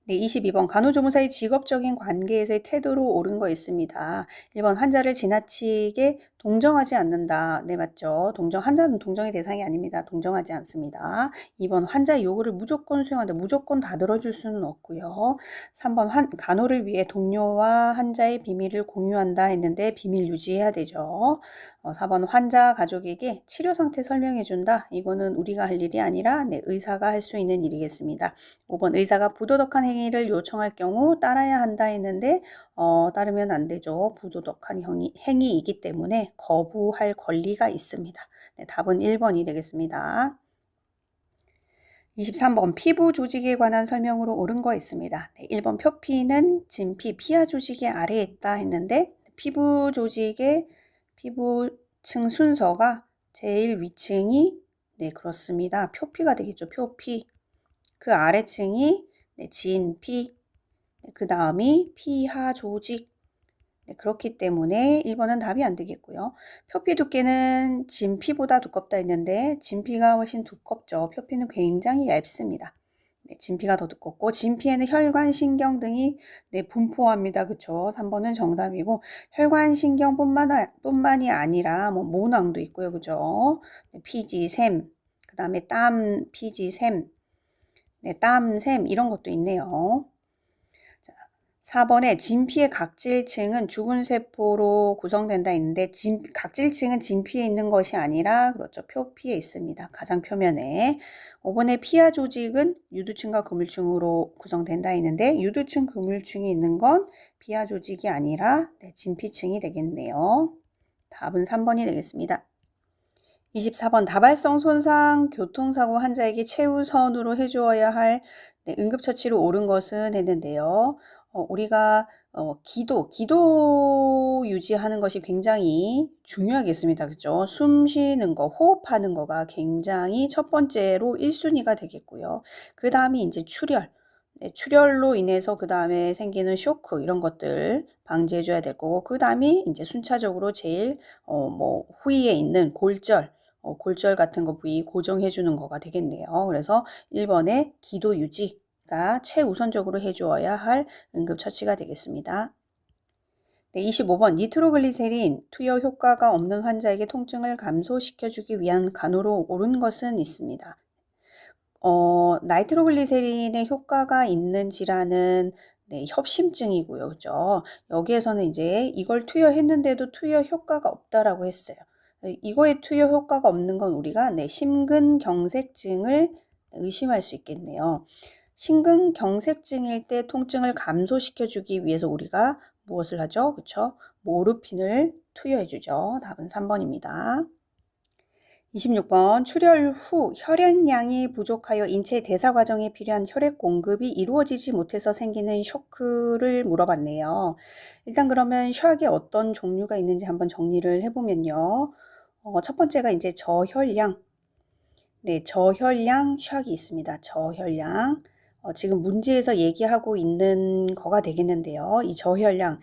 네, 22번 간호조무사의 직업적인 관계에서의 태도로 옳은 거 있습니다. 1번 환자를 지나치게 동정하지 않는다. 네, 맞죠. 환자는 동정의 대상이 아닙니다. 동정하지 않습니다. 2번 환자의 요구를 무조건 수용한다. 무조건 다 들어줄 수는 없고요. 3번 간호를 위해 동료와 환자의 비밀을 공유한다 했는데 비밀 유지해야 되죠. 4번 환자 가족에게 치료 상태 설명해준다. 이거는 우리가 할 일이 아니라 네, 의사가 할 수 있는 일이겠습니다. 5번 의사가 부도덕한 행위를 요청할 경우 따라야 한다 했는데 따르면 안 되죠. 부도덕한 행위이기 때문에 거부할 권리가 있습니다. 네, 답은 1번이 되겠습니다. 23번 피부 조직에 관한 설명으로 옳은 거 있습니다. 네, 1번 표피는 진피, 피하 조직의 아래에 있다 했는데 피부 조직의 피부층 순서가 제일 위층이 네 그렇습니다. 표피가 되겠죠. 표피. 그 아래층이 네, 진피, 네, 그 다음이 피하 조직. 네, 그렇기 때문에 1번은 답이 안 되겠고요. 표피 두께는 진피보다 두껍다 했는데 진피가 훨씬 두껍죠. 표피는 굉장히 얇습니다. 네, 진피가 더 두껍고 진피에는 혈관, 신경 등이 네, 분포합니다. 그쵸? 3번은 정답이고 혈관, 신경뿐만이 아니라 뭐 모낭도 있고요. 그죠? 네, 피지, 샘, 그 다음에 땀, 피지, 샘, 네, 땀, 샘 이런 것도 있네요. 4번에 진피의 각질층은 죽은 세포로 구성된다 있는데 각질층은 진피에 있는 것이 아니라 그렇죠. 표피에 있습니다. 가장 표면에. 5번에 피하 조직은 유두층과 그물층으로 구성된다 있는데 유두층, 그물층이 있는 건 피하 조직이 아니라 네, 진피층이 되겠네요. 답은 3번이 되겠습니다. 24번 다발성 손상 교통사고 환자에게 최우선으로 해주어야 할 네, 응급처치로 옳은 것은 했는데요. 우리가 기도 유지하는 것이 굉장히 중요하겠습니다. 그죠? 숨 쉬는 거, 호흡하는 거가 굉장히 첫 번째로 1순위가 되겠고요. 그 다음이 이제 출혈. 네, 출혈로 인해서 그 다음에 생기는 쇼크 이런 것들 방지해줘야 될 거고 그 다음이 이제 순차적으로 제일 뭐 후위에 있는 골절 골절 같은 거 부위 고정해주는 거가 되겠네요. 그래서 1번에 기도 유지가 최우선적으로 해주어야 할 응급처치가 되겠습니다. 네, 25번 니트로글리세린 투여 효과가 없는 환자에게 통증을 감소시켜주기 위한 간호로 옳은 것은 있습니다. 나이트로글리세린의 효과가 있는 질환은 네, 협심증이고요. 그죠? 여기에서는 이제 이걸 투여했는데도 투여 효과가 없다라고 했어요. 이거에 투여 효과가 없는 건 우리가 네, 심근경색증을 의심할 수 있겠네요. 심근경색증일 때 통증을 감소시켜주기 위해서 우리가 무엇을 하죠? 그쵸? 모르핀을 투여해주죠. 답은 3번입니다. 26번 출혈 후 혈액량이 부족하여 인체 대사 과정에 필요한 혈액 공급이 이루어지지 못해서 생기는 쇼크를 물어봤네요. 일단 그러면 샥에 어떤 종류가 있는지 한번 정리를 해보면요. 첫 번째가 이제 저혈량. 네, 저혈량 샥이 있습니다. 저혈량. 지금 문제에서 얘기하고 있는 거가 되겠는데요. 이 저혈량,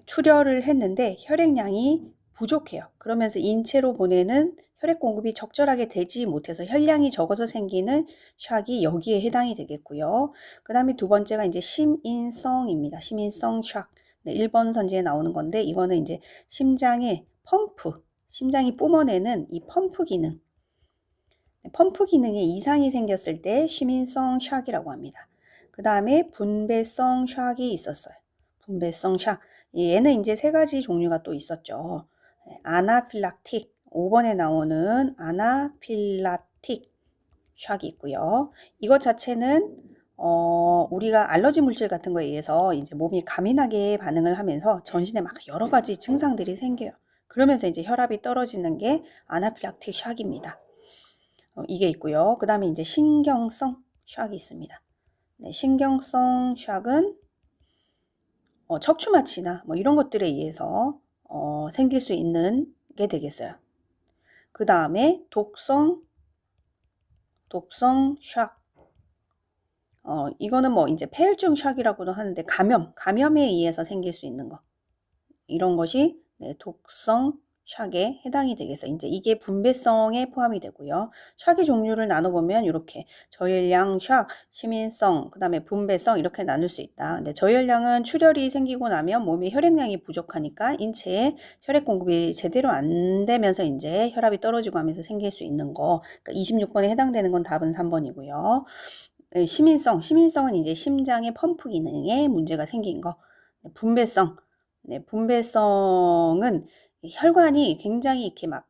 출혈을 했는데 혈액량이 부족해요. 그러면서 인체로 보내는 혈액 공급이 적절하게 되지 못해서 혈량이 적어서 생기는 샥이 여기에 해당이 되겠고요. 그 다음에 두 번째가 이제 심인성입니다. 심인성 샥. 네, 1번 선지에 나오는 건데 이거는 이제 심장의 펌프, 심장이 뿜어내는 이 펌프 기능. 펌프 기능에 이상이 생겼을 때 심인성 샥이라고 합니다. 그 다음에 분배성 샥이 있었어요. 분배성 샥. 얘는 이제 세 가지 종류가 또 있었죠. 아나필락틱. 5번에 나오는 아나필락틱 샥이 있고요. 이것 자체는 우리가 알러지 물질 같은 거에 의해서 이제 몸이 가민하게 반응을 하면서 전신에 막 여러 가지 증상들이 생겨요. 그러면서 이제 혈압이 떨어지는 게 아나필락틱 샥입니다. 이게 있고요. 그 다음에 이제 신경성 샥이 있습니다. 네, 신경성 샥은 척추 마취나 뭐 이런 것들에 의해서 생길 수 있는 게 되겠어요. 그 다음에 독성 샥. 이거는 뭐 이제 폐혈증 샥이라고도 하는데 감염에 의해서 생길 수 있는 거. 이런 것이 네, 독성 샥에 해당이 되겠어요. 이제 이게 분배성에 포함이 되고요. 샥의 종류를 나눠보면 이렇게 저혈량 샥, 시민성, 그 다음에 분배성 이렇게 나눌 수 있다. 근데 저혈량은 출혈이 생기고 나면 몸에 혈액량이 부족하니까 인체에 혈액 공급이 제대로 안 되면서 이제 혈압이 떨어지고 하면서 생길 수 있는 거. 그러니까 26번에 해당되는 건 답은 3번이고요. 시민성은 이제 심장의 펌프 기능에 문제가 생긴 거. 분배성. 네, 분배성은 혈관이 굉장히 이렇게 막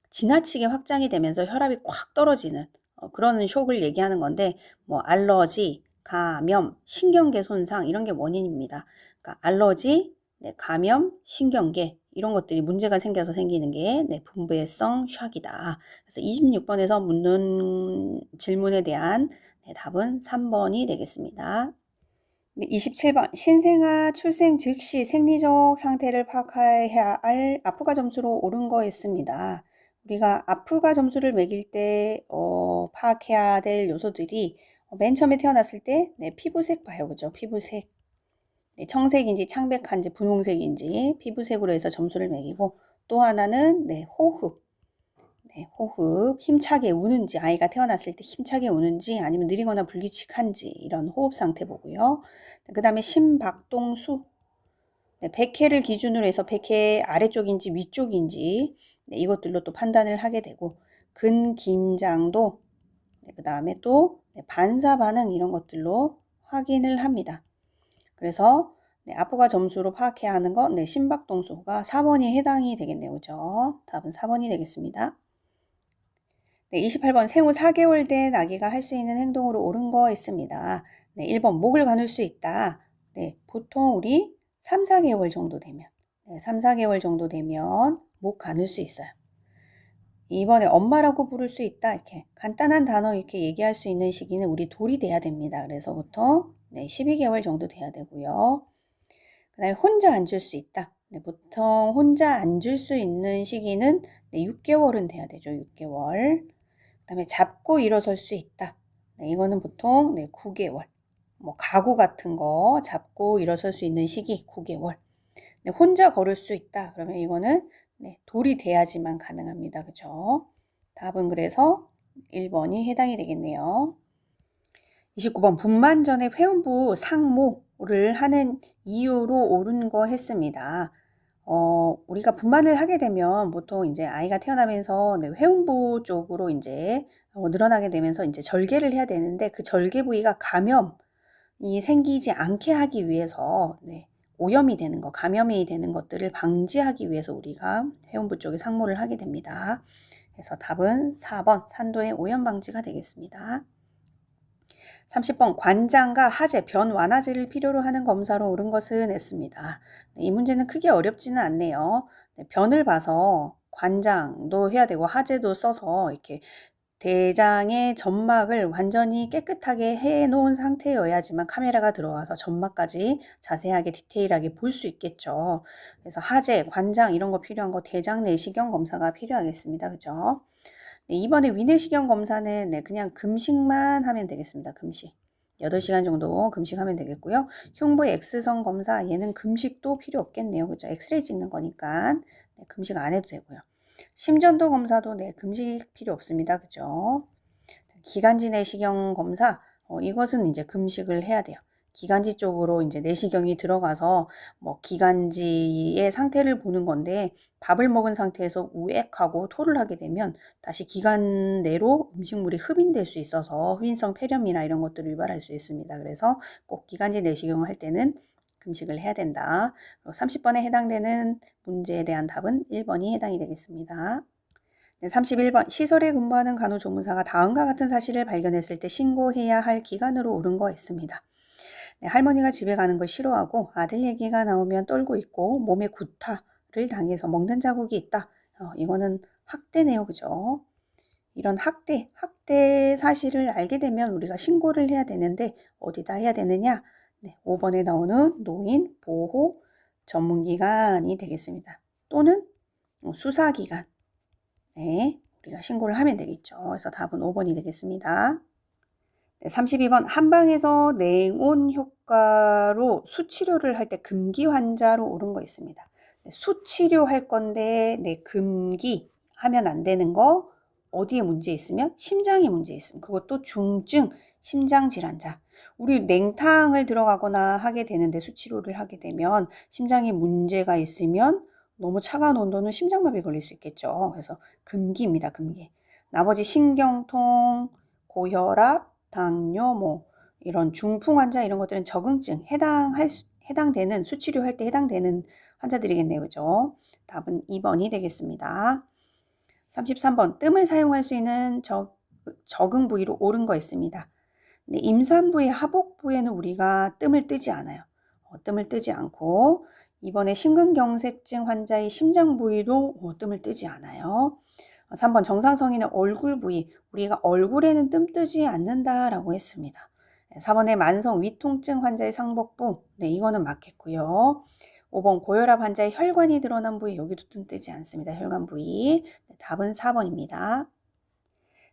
지나치게 확장이 되면서 혈압이 꽉 떨어지는 그런 쇼크를 얘기하는 건데 뭐 알러지, 감염, 신경계 손상 이런 게 원인입니다. 그러니까 알러지, 네, 감염, 신경계 이런 것들이 문제가 생겨서 생기는 게 네, 분배성 샥이다. 그래서 26번에서 묻는 질문에 대한 네, 답은 3번이 되겠습니다. 27번 신생아 출생 즉시 생리적 상태를 파악해야 할 아프가 점수로 옳은 거였습니다. 우리가 아프가 점수를 매길 때 파악해야 될 요소들이 맨 처음에 태어났을 때 네, 피부색 봐요. 그죠? 피부색. 네, 청색인지 창백한지 분홍색인지 피부색으로 해서 점수를 매기고 또 하나는 네, 호흡. 네, 호흡, 힘차게 우는지, 아이가 태어났을 때 힘차게 우는지 아니면 느리거나 불규칙한지 이런 호흡 상태 보고요. 그 다음에 심박동수, 네, 백회를 기준으로 해서 백회 아래쪽인지 위쪽인지 네, 이것들로 또 판단을 하게 되고 근긴장도, 네, 그 다음에 또 네, 반사 반응 이런 것들로 확인을 합니다. 그래서 네, 아프가 점수로 파악해야 하는 건 네, 심박동수가 4번이 해당이 되겠네요. 그죠? 답은 4번이 되겠습니다. 네, 28번 생후 4개월 된 아기가 할 수 있는 행동으로 옳은 거 있습니다. 네, 1번 목을 가눌 수 있다. 네, 보통 우리 3, 4개월 정도 되면 3, 4개월 정도 되면 목 가눌 수 있어요. 2번에 엄마라고 부를 수 있다. 이렇게 간단한 단어 이렇게 얘기할 수 있는 시기는 우리 돌이 돼야 됩니다. 그래서 보통 12개월 정도 돼야 되고요. 그 다음에 혼자 앉을 수 있다. 보통 혼자 앉을 수 있는 시기는 6개월은 돼야 되죠. 6개월. 그 다음에 잡고 일어설 수 있다. 이거는 보통 9개월. 뭐 가구 같은 거 잡고 일어설 수 있는 시기 9개월. 혼자 걸을 수 있다. 그러면 이거는 돌이 돼야지만 가능합니다. 그죠? 답은 그래서 1번이 해당이 되겠네요. 29번 분만 전에 회음부 상모를 하는 이유로 옳은 거 했습니다. 우리가 분만을 하게 되면 보통 이제 아이가 태어나면서 회음부 쪽으로 이제 늘어나게 되면서 이제 절개를 해야 되는데 그 절개 부위가 감염이 생기지 않게 하기 위해서 오염이 되는 거, 감염이 되는 것들을 방지하기 위해서 우리가 회음부 쪽에 상모를 하게 됩니다. 그래서 답은 4번 산도의 오염 방지가 되겠습니다. 30번 관장과 하재, 변 완화제를 필요로 하는 검사로 옳은 것은 했습니다. 이 문제는 크게 어렵지는 않네요. 변을 봐서 관장도 해야 되고 하재도 써서 이렇게 대장의 점막을 완전히 깨끗하게 해놓은 상태여야지만 카메라가 들어와서 점막까지 자세하게 디테일하게 볼 수 있겠죠. 그래서 하재, 관장 이런 거 필요한 거 대장 내시경 검사가 필요하겠습니다. 그죠? 네, 이번에 위내시경 검사는 그냥 금식만 하면 되겠습니다. 금식. 8시간 정도 금식하면 되겠고요. 흉부 X선 검사 얘는 금식도 필요 없겠네요. 그죠? 엑스레이 찍는 거니까 금식 안 해도 되고요. 심전도 검사도 금식 필요 없습니다. 그죠? 기관지 내시경 검사 이것은 이제 금식을 해야 돼요. 기관지 쪽으로 이제 내시경이 들어가서 뭐 기관지의 상태를 보는 건데 밥을 먹은 상태에서 우액하고 토를 하게 되면 다시 기관 내로 음식물이 흡인될 수 있어서 흡인성 폐렴이나 이런 것들을 유발할 수 있습니다. 그래서 꼭 기관지 내시경을 할 때는 금식을 해야 된다. 30번에 해당되는 문제에 대한 답은 1번이 해당이 되겠습니다. 31번 시설에 근무하는 간호조무사가 다음과 같은 사실을 발견했을 때 신고해야 할 기간으로 옳은 거 있습니다. 할머니가 집에 가는 걸 싫어하고 아들 얘기가 나오면 떨고 있고 몸에 구타를 당해서 먹는 자국이 있다. 이거는 학대네요. 그죠? 이런 학대 사실을 알게 되면 우리가 신고를 해야 되는데 어디다 해야 되느냐? 5번에 나오는 노인 보호 전문기관이 되겠습니다. 또는 수사기관. 우리가 신고를 하면 되겠죠. 그래서 답은 5번이 되겠습니다. 32번 한방에서 냉온 효과로 수치료를 할 때 금기 환자로 옳은 거 있습니다. 수치료 할 건데 금기 하면 안 되는 거 어디에 문제 있으면 심장에 문제 있으면 그것도 중증 심장 질환자. 우리 냉탕을 들어가거나 하게 되는데 수치료를 하게 되면 심장에 문제가 있으면 너무 차가운 온도는 심장마비 걸릴 수 있겠죠. 그래서 금기입니다. 금기. 나머지 신경통, 고혈압, 당뇨, 뭐 이런 중풍 환자 이런 것들은 적응증 해당되는 수치료 할 때 해당되는 환자들이겠네요. 그죠? 답은 2번이 되겠습니다. 33번 뜸을 사용할 수 있는 적응 부위로 옳은 거 있습니다. 임산부의 하복부에는 우리가 뜸을 뜨지 않아요. 뜸을 뜨지 않고 이번에 심근경색증 환자의 심장 부위도 뜸을 뜨지 않아요. 3번 정상성인의 얼굴 부위, 우리가 얼굴에는 뜸 뜨지 않는다라고 했습니다. 4번에 만성 위통증 환자의 상복부, 이거는 맞겠고요. 5번 고혈압 환자의 혈관이 드러난 부위, 여기도 뜸 뜨지 않습니다. 혈관 부위. 답은 4번입니다.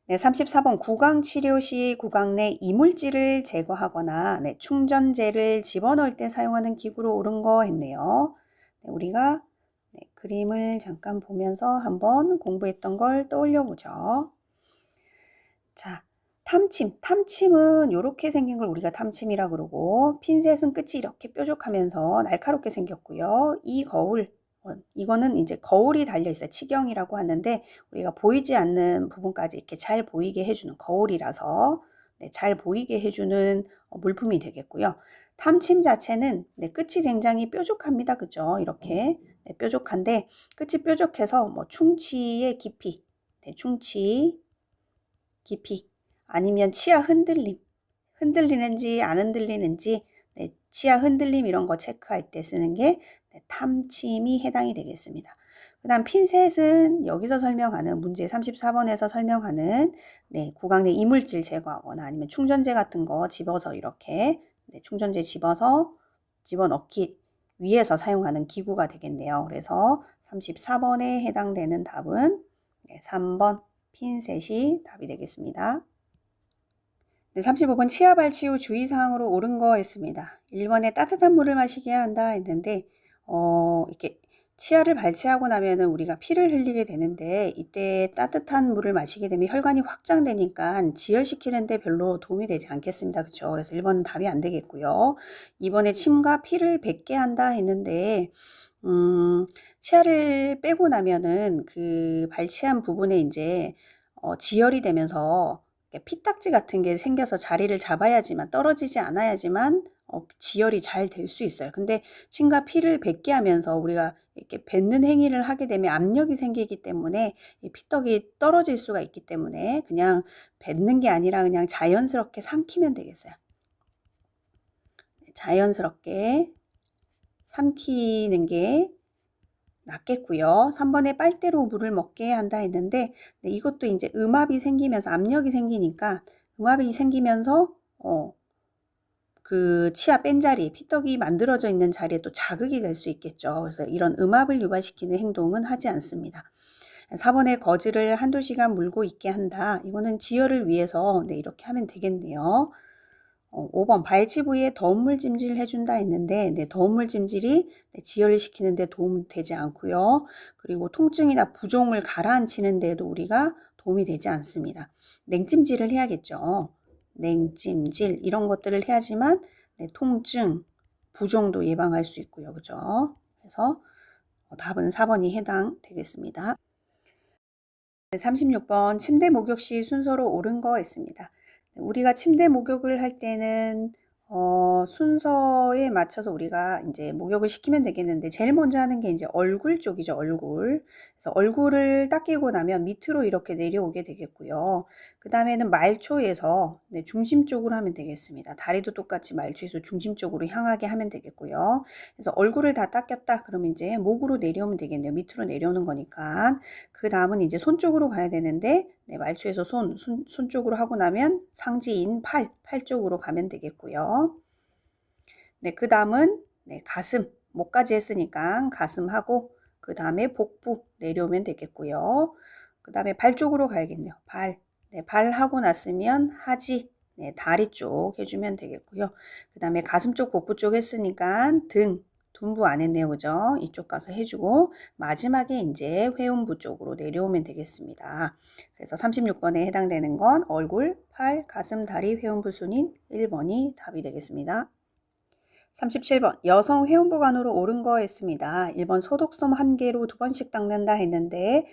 34번 구강치료 시 구강 내 이물질을 제거하거나 충전재를 집어넣을 때 사용하는 기구로 옳은 거 했네요. 우리가 네, 그림을 잠깐 보면서 한번 공부했던 걸 떠올려 보죠. 자, 탐침은 이렇게 생긴 걸 우리가 탐침이라 그러고, 핀셋은 끝이 이렇게 뾰족하면서 날카롭게 생겼고요. 이 거울, 이거는 이제 거울이 달려 있어요. 치경이라고 하는데 우리가 보이지 않는 부분까지 이렇게 잘 보이게 해주는 거울이라서 네, 잘 보이게 해주는 물품이 되겠고요. 탐침 자체는 네, 끝이 굉장히 뾰족합니다. 그죠? 이렇게 네, 뾰족한데 끝이 뾰족해서 뭐 충치의 깊이, 네, 충치 깊이 아니면 치아 흔들리는지 안 흔들리는지 네, 치아 흔들림 이런 거 체크할 때 쓰는 게 네, 탐침이 해당이 되겠습니다. 그 다음 핀셋은 여기서 설명하는 문제 34번에서 설명하는 네, 구강 내 이물질 제거하거나 아니면 충전재 같은 거 집어서 이렇게 네, 충전재 집어넣기 위해서 사용하는 기구가 되겠네요. 그래서 34번에 해당되는 답은 네, 3번 핀셋이 답이 되겠습니다. 네, 35번 치아 발치 후 주의사항으로 옳은 거 했습니다. 1번에 따뜻한 물을 마시게 한다 했는데 이렇게 치아를 발치하고 나면은 우리가 피를 흘리게 되는데 이때 따뜻한 물을 마시게 되면 혈관이 확장되니까 지혈시키는데 별로 도움이 되지 않겠습니다. 그렇죠? 그래서 1번은 답이 안 되겠고요. 2번에 침과 피를 뱉게 한다 했는데 치아를 빼고 나면은 그 발치한 부분에 이제 지혈이 되면서 피딱지 같은 게 생겨서 자리를 잡아야지만 떨어지지 않아야지만 지혈이 잘 될 수 있어요. 근데 침과 피를 뱉게 하면서 우리가 이렇게 뱉는 행위를 하게 되면 압력이 생기기 때문에 이 피떡이 떨어질 수가 있기 때문에 그냥 뱉는 게 아니라 그냥 자연스럽게 삼키면 되겠어요. 자연스럽게 삼키는 게 낫겠고요. 3번에 빨대로 물을 먹게 한다 했는데 네, 이것도 이제 음압이 생기면서 압력이 생기니까 음압이 생기면서 그 치아 뺀 자리, 피떡이 만들어져 있는 자리에 또 자극이 될 수 있겠죠. 그래서 이런 음압을 유발시키는 행동은 하지 않습니다. 4번에 거즈를 한두 시간 물고 있게 한다. 이거는 지혈을 위해서 네, 이렇게 하면 되겠네요. 5번 발치 부위에 더운 물 찜질 해준다 했는데 네, 더운 물 찜질이 네, 지혈을 시키는데 도움 되지 않고요. 그리고 통증이나 부종을 가라앉히는 데도 우리가 도움이 되지 않습니다. 냉찜질을 해야겠죠. 냉찜질 이런 것들을 해야지만 네, 통증, 부종도 예방할 수 있고요. 그죠? 그래서 답은 4번이 해당되겠습니다. 36번 침대 목욕 시 순서로 옳은 거 있습니다. 우리가 침대 목욕을 할 때는 순서에 맞춰서 우리가 이제 목욕을 시키면 되겠는데 제일 먼저 하는 게 이제 얼굴 쪽이죠. 얼굴. 그래서 얼굴을 닦이고 나면 밑으로 이렇게 내려오게 되겠고요. 그 다음에는 말초에서 네, 중심 쪽으로 하면 되겠습니다. 다리도 똑같이 말초에서 중심 쪽으로 향하게 하면 되겠고요. 그래서 얼굴을 다 닦였다. 그러면 이제 목으로 내려오면 되겠네요. 밑으로 내려오는 거니까. 그 다음은 이제 손 쪽으로 가야 되는데 네, 말초에서 손 쪽으로 하고 나면 상지인 팔 쪽으로 가면 되겠고요. 네, 그 다음은 네, 가슴, 목까지 했으니까 가슴하고 그 다음에 복부 내려오면 되겠고요. 그 다음에 발 쪽으로 가야겠네요. 네, 발 하고 났으면 하지, 네, 다리 쪽 해주면 되겠고요. 그 다음에 가슴 쪽, 복부 쪽 했으니까 둔부 안 했네요. 그죠? 이쪽 가서 해주고 마지막에 이제 회음부 쪽으로 내려오면 되겠습니다. 그래서 36번에 해당되는 건 얼굴, 팔, 가슴, 다리, 회음부 순인 1번이 답이 되겠습니다. 37번 여성 회음부관으로 옳은 거 했습니다. 1번 소독솜 1개로 2번씩 닦는다 했는데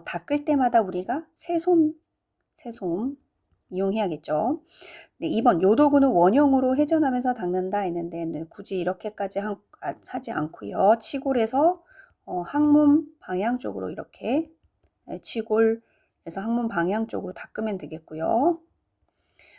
닦을 때마다 우리가 새솜 이용해야겠죠. 네, 2번 요도구는 원형으로 회전하면서 닦는다 했는데 네, 굳이 이렇게까지 하지 않고요. 치골에서 항문 방향 쪽으로 이렇게 치골에서 항문 방향 쪽으로 닦으면 되겠고요.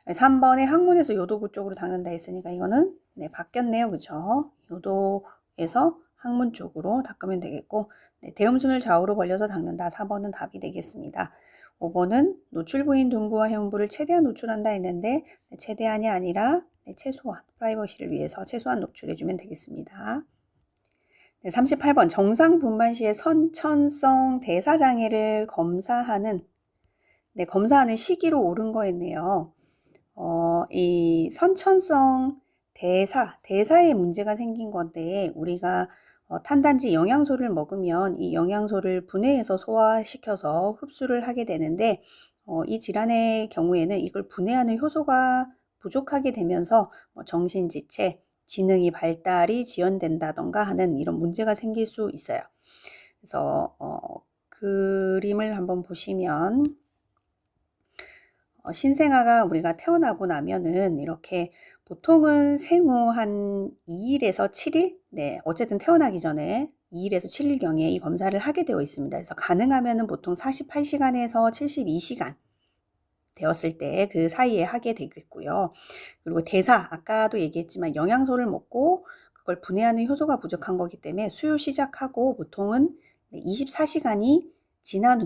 3번에 항문에서 요도구 쪽으로 닦는다 했으니까 이거는 네, 바뀌었네요. 그죠? 요도에서 항문 쪽으로 닦으면 되겠고 네, 대음순을 좌우로 벌려서 닦는다. 4번은 답이 되겠습니다. 5번은 노출 부인 둔부와 회음부를 최대한 노출한다 했는데 네, 최대한이 아니라 네, 최소한 프라이버시를 위해서 최소한 노출해주면 되겠습니다. 네, 38번 정상 분만 시에 선천성 대사장애를 검사하는 시기로 옳은 거였네요. 이 선천성 대사에 문제가 생긴 건데 우리가 탄단지 영양소를 먹으면 이 영양소를 분해해서 소화시켜서 흡수를 하게 되는데 이 질환의 경우에는 이걸 분해하는 효소가 부족하게 되면서 정신지체, 지능이 발달이 지연된다던가 하는 이런 문제가 생길 수 있어요. 그래서 그림을 한번 보시면 신생아가 우리가 태어나고 나면은 이렇게 보통은 생후 한 2일에서 7일? 네, 어쨌든 태어나기 전에 2일에서 7일경에 이 검사를 하게 되어 있습니다. 그래서 가능하면은 보통 48시간에서 72시간 되었을 때 그 사이에 하게 되겠고요. 그리고 대사, 아까도 얘기했지만 영양소를 먹고 그걸 분해하는 효소가 부족한 거기 때문에 수유 시작하고 보통은 24시간이 지난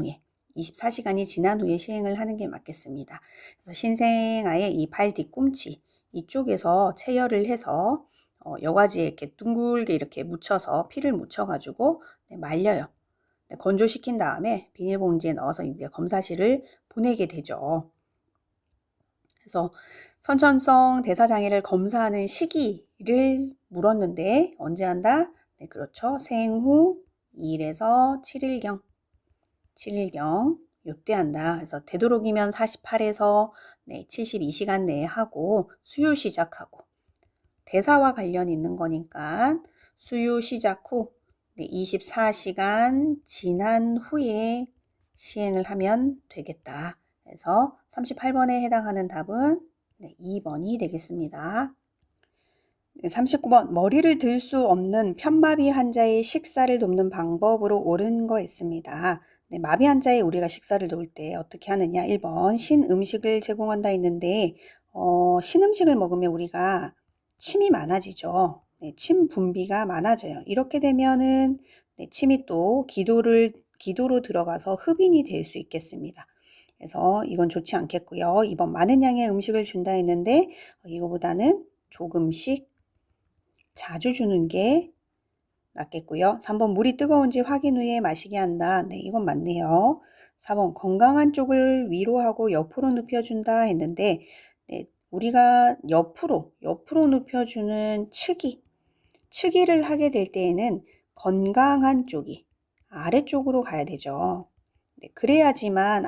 후에 시행을 하는 게 맞겠습니다. 그래서 신생아의 이 발 뒤꿈치 이쪽에서 체열을 해서 여과지에 이렇게 둥글게 이렇게 묻혀서 피를 묻혀가지고 말려요. 건조시킨 다음에 비닐봉지에 넣어서 이제 검사실을 보내게 되죠. 그래서 선천성 대사장애를 검사하는 시기를 물었는데 언제 한다? 네, 그렇죠. 생후 2일에서 7일경 요때 한다. 그래서 되도록이면 48에서 72시간 내에 하고 수유 시작하고 대사와 관련 있는 거니까 수유 시작 후 24시간 지난 후에 시행을 하면 되겠다. 그래서 38번에 해당하는 답은 2번이 되겠습니다. 39번 머리를 들 수 없는 편마비 환자의 식사를 돕는 방법으로 옳은 거 있습니다. 마비 환자의 우리가 식사를 도울 때 어떻게 하느냐. 1번 신음식을 제공한다 했는데 신음식을 먹으면 우리가 침이 많아지죠. 침 분비가 많아져요. 이렇게 되면은 침이 또 기도로 들어가서 흡인이 될 수 있겠습니다. 그래서 이건 좋지 않겠고요. 2번 많은 양의 음식을 준다 했는데 이거보다는 조금씩 자주 주는 게 낫겠고요. 3번 물이 뜨거운지 확인 후에 마시게 한다. 네, 이건 맞네요. 4번 건강한 쪽을 위로하고 옆으로 눕혀준다 했는데 우리가 옆으로 눕혀주는 측이를 하게 될 때에는 건강한 쪽이 아래쪽으로 가야 되죠. 그래야지만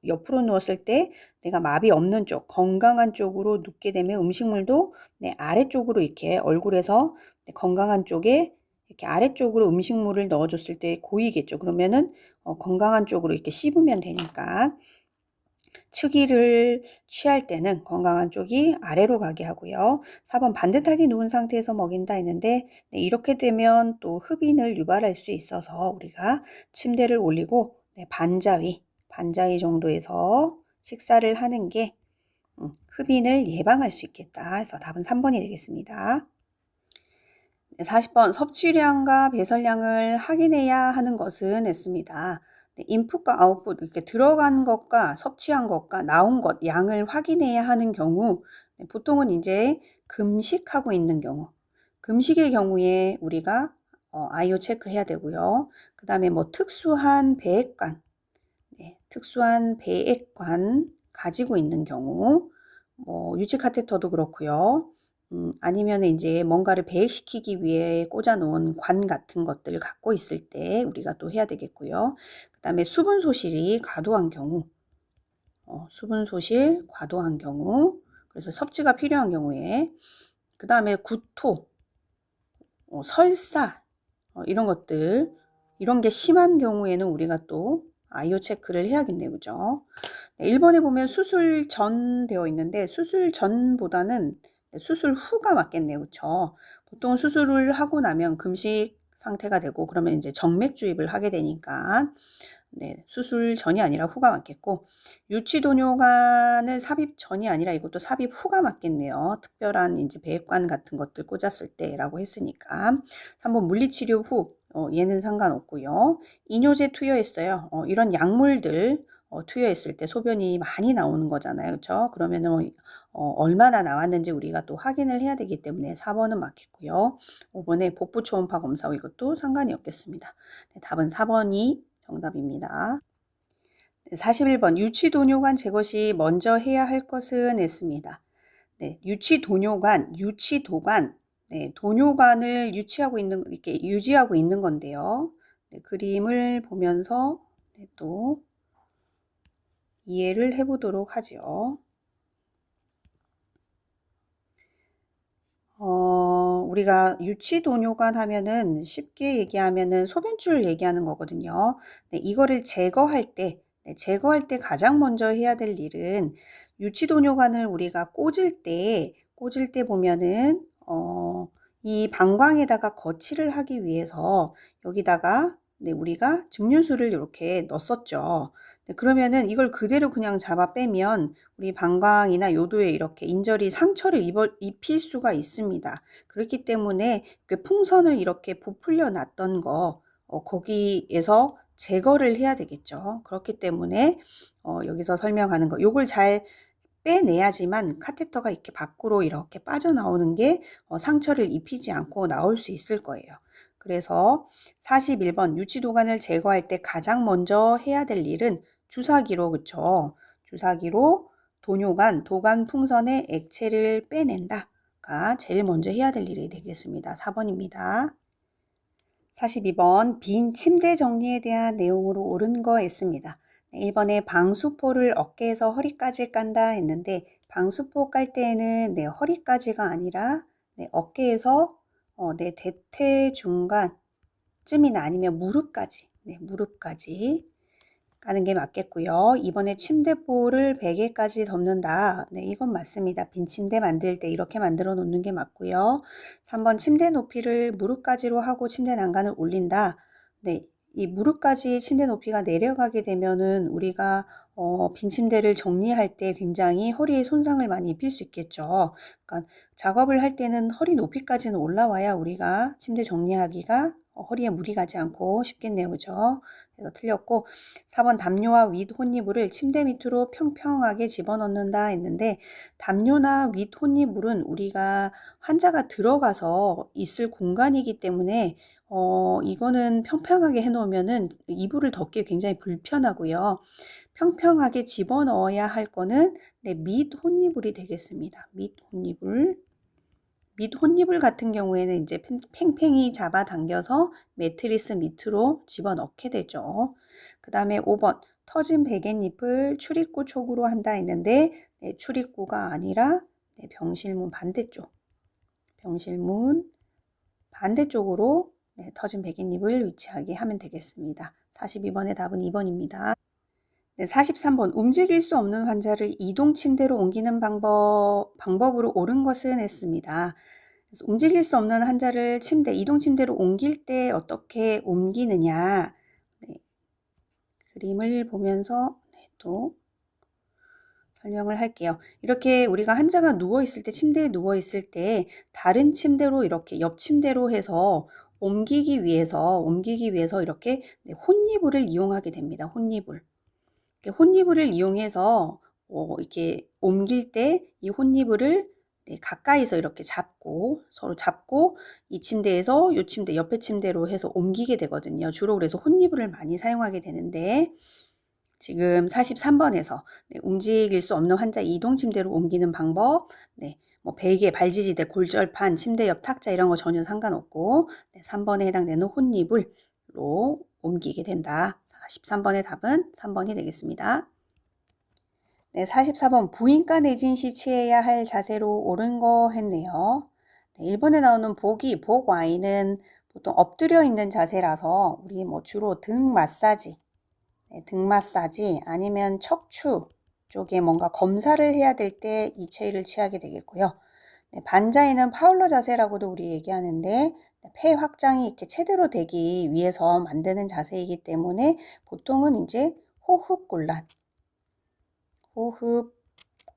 옆으로 누웠을 때 내가 마비 없는 쪽, 건강한 쪽으로 눕게 되면 음식물도 아래쪽으로 이렇게 얼굴에서 건강한 쪽에 이렇게 아래쪽으로 음식물을 넣어줬을 때 고이겠죠. 그러면은 건강한 쪽으로 이렇게 씹으면 되니까 측이를 취할 때는 건강한 쪽이 아래로 가게 하고요. 4번 반듯하게 누운 상태에서 먹인다 했는데 이렇게 되면 또 흡인을 유발할 수 있어서 우리가 침대를 올리고 반자위 정도에서 식사를 하는 게 흡인을 예방할 수 있겠다. 그래서 답은 3번이 되겠습니다. 40번 섭취량과 배설량을 확인해야 하는 것은 했습니다. 인풋과 아웃풋 이렇게 들어간 것과 섭취한 것과 나온 것 양을 확인해야 하는 경우 보통은 이제 금식하고 있는 경우 금식의 경우에 우리가 아이오 체크해야 되고요. 그 다음에 특수한 배액관 가지고 있는 경우 유치 카테터도 그렇고요. 아니면 이제 뭔가를 배액시키기 위해 꽂아놓은 관 같은 것들을 갖고 있을 때 우리가 또 해야 되겠고요. 그 다음에 수분 소실이 과도한 경우, 그래서 섭취가 필요한 경우에, 그 다음에 구토, 설사, 이런 것들, 이런 게 심한 경우에는 우리가 또 아이오 체크를 해야겠네요. 그죠? 1번에 보면 수술 전 되어 있는데 수술 전보다는 수술 후가 맞겠네요. 그렇죠? 보통 수술을 하고 나면 금식 상태가 되고 그러면 이제 정맥 주입을 하게 되니까 수술 전이 아니라 후가 맞겠고 유치도뇨관을 삽입 전이 아니라 이것도 삽입 후가 맞겠네요. 특별한 이제 배액관 같은 것들 꽂았을 때라고 했으니까 3번 물리치료 후 얘는 상관없고요. 이뇨제 투여했어요. 이런 약물들 투여했을 때 소변이 많이 나오는 거잖아요. 그렇죠? 그러면은 얼마나 나왔는지 우리가 또 확인을 해야 되기 때문에 4번은 맞겠고요. 5번에 복부 초음파 검사 이것도 상관이 없겠습니다. 답은 4번이 정답입니다. 41번 유치도뇨관 제거 시 먼저 해야 할 것은 했습니다. 유치도관 네, 도뇨관을 이렇게 유지하고 있는 건데요. 네, 그림을 보면서 네, 또 이해를 해보도록 하죠. 우리가 유치도뇨관 하면은 쉽게 얘기하면은 소변줄 얘기하는 거거든요. 네, 이거를 제거할 때 가장 먼저 해야 될 일은 유치도뇨관을 우리가 꽂을 때 보면은, 이 방광에다가 거치를 하기 위해서 여기다가 네, 우리가 증류수를 이렇게 넣었었죠. 네, 그러면은 이걸 그대로 그냥 잡아 빼면 우리 방광이나 요도에 이렇게 인절이 상처를 입힐 수가 있습니다. 그렇기 때문에 풍선을 이렇게 부풀려 놨던 거, 거기에서 제거를 해야 되겠죠. 그렇기 때문에 여기서 설명하는 거, 요걸 잘 빼내야지만 카테터가 이렇게 밖으로 이렇게 빠져나오는 게 상처를 입히지 않고 나올 수 있을 거예요. 그래서 41번 유치도관을 제거할 때 가장 먼저 해야 될 일은 주사기로, 그쵸? 주사기로 도관 풍선의 액체를 빼낸다가 제일 먼저 해야 될 일이 되겠습니다. 4번입니다. 42번 빈 침대 정리에 대한 내용으로 옳은 거 있습니다. 1번에 방수포를 어깨에서 허리까지 깐다 했는데 방수포 깔 때에는 내 허리까지가 아니라 내 어깨에서 내 대퇴 중간쯤이나 아니면 무릎까지 까는 게 맞겠고요. 이번에 침대포를 베개까지 덮는다. 네, 이건 맞습니다. 빈 침대 만들 때 이렇게 만들어 놓는 게 맞고요. 3번 침대 높이를 무릎까지로 하고 침대 난간을 올린다. 네, 이 무릎까지 침대 높이가 내려가게 되면은 우리가 빈 침대를 정리할 때 굉장히 허리에 손상을 많이 입힐 수 있겠죠. 그러니까 작업을 할 때는 허리 높이까지는 올라와야 우리가 침대 정리하기가 허리에 무리 가지 않고 쉽겠네요. 그죠? 그래서 틀렸고 4번 담요와 윗 혼이불을 침대 밑으로 평평하게 집어넣는다 했는데 담요나 윗 혼이불은 우리가 환자가 들어가서 있을 공간이기 때문에 이거는 평평하게 해놓으면은 이불을 덮기 굉장히 불편하고요. 평평하게 집어넣어야 할 거는 네, 밑 혼이불이 되겠습니다. 밑 혼이불. 밑 혼이불 같은 경우에는 이제 팽팽히 잡아당겨서 매트리스 밑으로 집어넣게 되죠. 그 다음에 5번 터진 베갯잎을 출입구 쪽으로 한다 했는데 네, 출입구가 아니라 네, 병실문 반대쪽으로 네, 터진 베갯잎을 위치하게 하면 되겠습니다. 42번의 답은 2번입니다. 네, 43번 움직일 수 없는 환자를 이동 침대로 옮기는 방법으로 옳은 것은 했습니다. 그래서 움직일 수 없는 환자를 이동 침대로 옮길 때 어떻게 옮기느냐. 네, 그림을 보면서 네, 또 설명을 할게요. 이렇게 우리가 환자가 누워있을 때, 침대에 누워있을 때 다른 침대로 이렇게 옆 침대로 해서 옮기기 위해서 이렇게 네, 혼이불을 이용하게 됩니다. 혼이불을 이용해서 이렇게 옮길 때 이 혼이불을 네, 가까이서 이렇게 서로 잡고 이 침대에서 이 침대, 옆에 침대로 해서 옮기게 되거든요. 주로 그래서 혼이불을 많이 사용하게 되는데 지금 43번에서 네, 움직일 수 없는 환자 이동 침대로 옮기는 방법, 네, 뭐 베개, 발지지대, 골절판, 침대 옆 탁자 이런 거 전혀 상관없고 네, 3번에 해당되는 혼이불로 옮기게 된다. 43번의 답은 3번이 되겠습니다. 네, 44번 부인과 내진 시 취해야 할 자세로 옳은 거 했네요. 네, 1번에 나오는 복와이는 보통 엎드려 있는 자세라서 우리 뭐 주로 등 마사지 아니면 척추 쪽에 뭔가 검사를 해야 될 때 이 체위를 취하게 되겠고요. 네, 반자이는 파울러 자세라고도 우리 얘기하는데 폐 확장이 이렇게 제대로 되기 위해서 만드는 자세이기 때문에 보통은 이제 호흡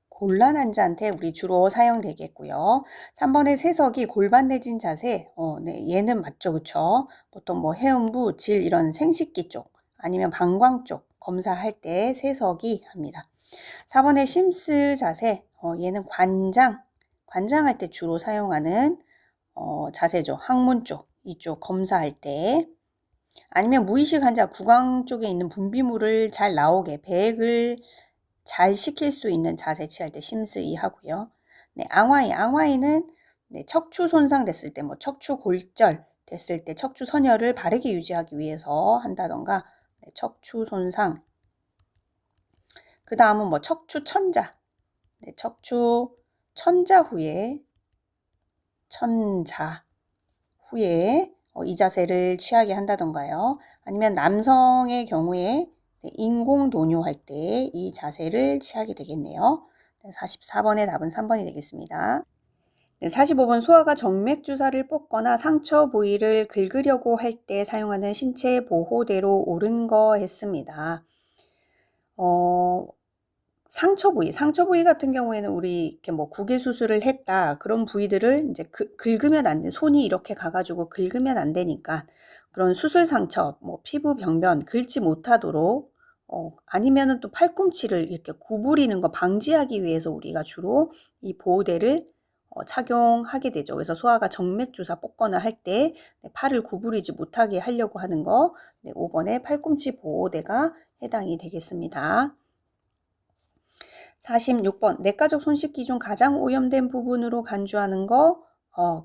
곤란 환자한테 우리 주로 사용되겠고요. 3번의 세석이 골반 내진 자세, 네, 얘는 맞죠, 그쵸? 보통 뭐 해음부, 질 이런 생식기 쪽 아니면 방광 쪽 검사할 때 세석이 합니다. 4번의 심스 자세, 얘는 관장할 때 주로 사용하는 자세죠. 항문 쪽, 이쪽 검사할 때. 아니면 무의식 환자 구강 쪽에 있는 분비물을 잘 나오게 배액을 잘 시킬 수 있는 자세 취할 때 심스이 하고요. 네, 앙와이는 네, 척추 손상됐을 때, 뭐 척추 골절 됐을 때 척추 선열을 바르게 유지하기 위해서 한다던가, 네, 척추 손상. 그 다음은 뭐 척추 천자. 네, 척추 천자 후에 이 자세를 취하게 한다던가요. 아니면 남성의 경우에 인공 도뇨할 때 이 자세를 취하게 되겠네요. 44번의 답은 3번이 되겠습니다. 45번 소아가 정맥 주사를 뽑거나 상처 부위를 긁으려고 할 때 사용하는 신체 보호대로 옳은 거 했습니다. 상처 부위 같은 경우에는 우리 이렇게 뭐 구개 수술을 했다. 그런 부위들을 이제 긁으면 안 돼. 손이 이렇게 가가지고 긁으면 안 되니까 그런 수술 상처, 뭐 피부 병변 긁지 못하도록 아니면은 또 팔꿈치를 이렇게 구부리는 거 방지하기 위해서 우리가 주로 이 보호대를 착용하게 되죠. 그래서 소아가 정맥 주사 뽑거나 할 때 팔을 구부리지 못하게 하려고 하는 거 5번에 팔꿈치 보호대가 해당이 되겠습니다. 46번 내과적 손 씻기 중 가장 오염된 부분으로 간주하는 거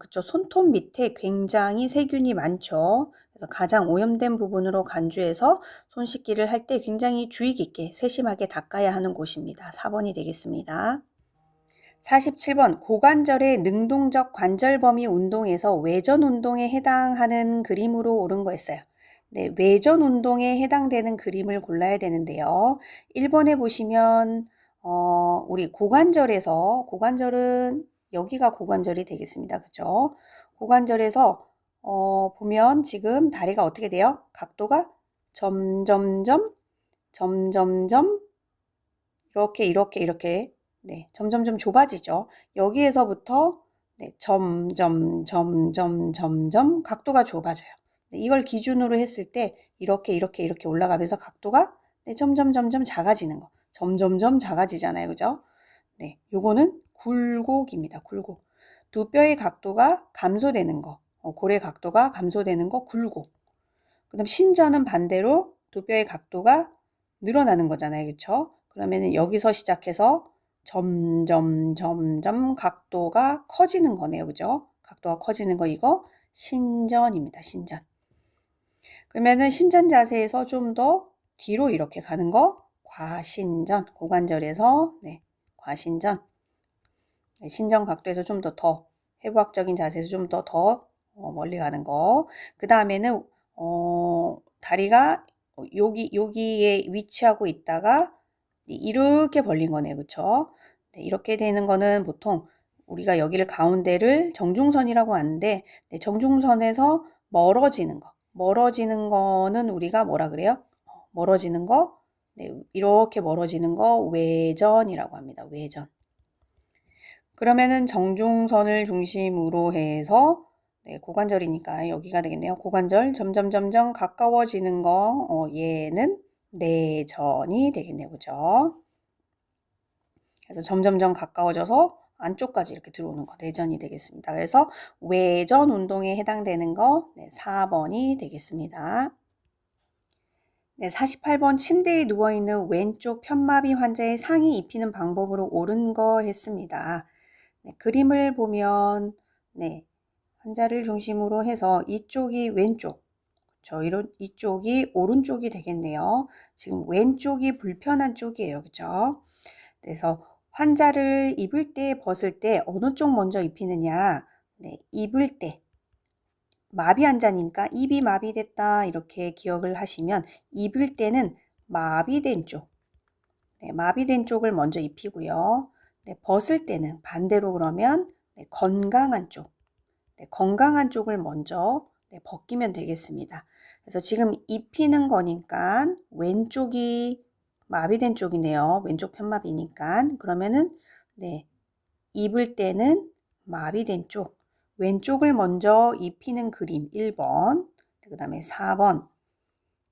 그쵸. 손톱 밑에 굉장히 세균이 많죠. 그래서 가장 오염된 부분으로 간주해서 손 씻기를 할 때 굉장히 주의 깊게 세심하게 닦아야 하는 곳입니다. 4번이 되겠습니다. 47번 고관절의 능동적 관절 범위 운동에서 외전 운동에 해당하는 그림으로 옳은 거였어요. 네, 외전 운동에 해당되는 그림을 골라야 되는데요. 1번에 보시면 우리 고관절은 여기가 고관절이 되겠습니다. 그죠? 고관절에서 보면 지금 다리가 어떻게 돼요? 각도가 점점점 이렇게 네, 점점점 좁아지죠. 여기에서부터 네, 점점 각도가 좁아져요. 네, 이걸 기준으로 했을 때 이렇게 올라가면서 각도가 네, 점점 작아지는 거. 점점점 작아지잖아요. 그죠? 네, 요거는 굴곡입니다. 굴곡. 두 뼈의 각도가 감소되는 거. 고래 각도가 감소되는 거 굴곡. 그다음 신전은 반대로 두 뼈의 각도가 늘어나는 거잖아요. 그렇죠? 그러면은 여기서 시작해서 점점 각도가 커지는 거네요. 그죠? 각도가 커지는 거 이거 신전입니다. 신전. 그러면은 신전 자세에서 좀 더 뒤로 이렇게 가는 거 과신전. 고관절에서 네, 과신전. 네, 신전 각도에서 좀 더 해부학적인 자세에서 좀 더 멀리 가는 거. 그 다음에는 다리가 여기에 위치하고 있다가 이렇게 벌린 거네요. 그쵸? 네, 이렇게 되는 거는 보통 우리가 여기를 가운데를 정중선이라고 하는데 네, 정중선에서 멀어지는 거는 우리가 뭐라 그래요? 멀어지는 거, 네, 이렇게 멀어지는 거 외전이라고 합니다. 외전. 그러면은 정중선을 중심으로 해서 네, 고관절이니까 여기가 되겠네요. 고관절 점점 가까워지는 거 얘는 내전이 되겠네요. 그죠? 그래서 점점 가까워져서 안쪽까지 이렇게 들어오는 거 내전이 되겠습니다. 그래서 외전 운동에 해당되는 거 네, 4번이 되겠습니다. 네, 48번 침대에 누워있는 왼쪽 편마비 환자의 상의 입히는 방법으로 옳은 거 했습니다. 네, 그림을 보면 네, 환자를 중심으로 해서 이쪽이 왼쪽, 이쪽이 오른쪽이 되겠네요. 지금 왼쪽이 불편한 쪽이에요. 그죠? 그래서 환자를 입을 때 벗을 때 어느 쪽 먼저 입히느냐? 네, 입을 때 마비 환자니까 입이 마비됐다 이렇게 기억을 하시면 입을 때는 마비된 쪽, 네, 마비된 쪽을 먼저 입히고요. 네, 벗을 때는 반대로 그러면 네, 건강한 쪽, 네, 건강한 쪽을 먼저 네, 벗기면 되겠습니다. 그래서 지금 입히는 거니까 왼쪽이 마비된 쪽이네요. 왼쪽 편마비니까 그러면은 네, 입을 때는 마비된 쪽, 왼쪽을 먼저 입히는 그림 1번, 그 다음에 4번,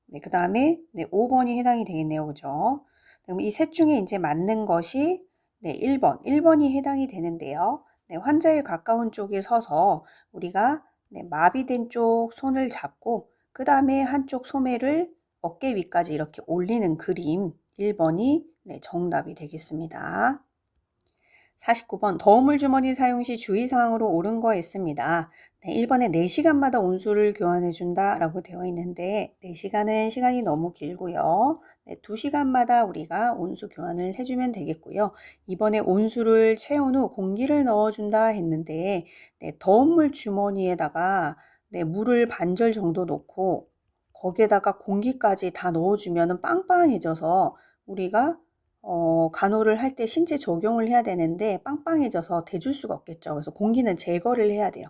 네, 그 다음에 네, 5번이 해당이 되겠네요. 그죠? 그럼 이 셋 중에 이제 맞는 것이 네, 1번이 해당이 되는데요. 네, 환자에 가까운 쪽에 서서 우리가 네, 마비된 쪽 손을 잡고 그 다음에 한쪽 소매를 어깨 위까지 이렇게 올리는 그림 1번이 네, 정답이 되겠습니다. 49번 더우물 주머니 사용 시 주의사항으로 옳은 거 있습니다. 네, 1번에 4시간마다 온수를 교환해준다 라고 되어 있는데 4시간은 시간이 너무 길고요. 네, 2시간마다 우리가 온수 교환을 해주면 되겠고요. 2번에 온수를 채운 후 공기를 넣어준다 했는데 네, 더운 주머니에다가 네, 물을 반절 정도 넣고 거기에다가 공기까지 다 넣어주면 빵빵해져서 우리가 간호를 할 때 신체 적용을 해야 되는데 빵빵해져서 대줄 수가 없겠죠. 그래서 공기는 제거를 해야 돼요.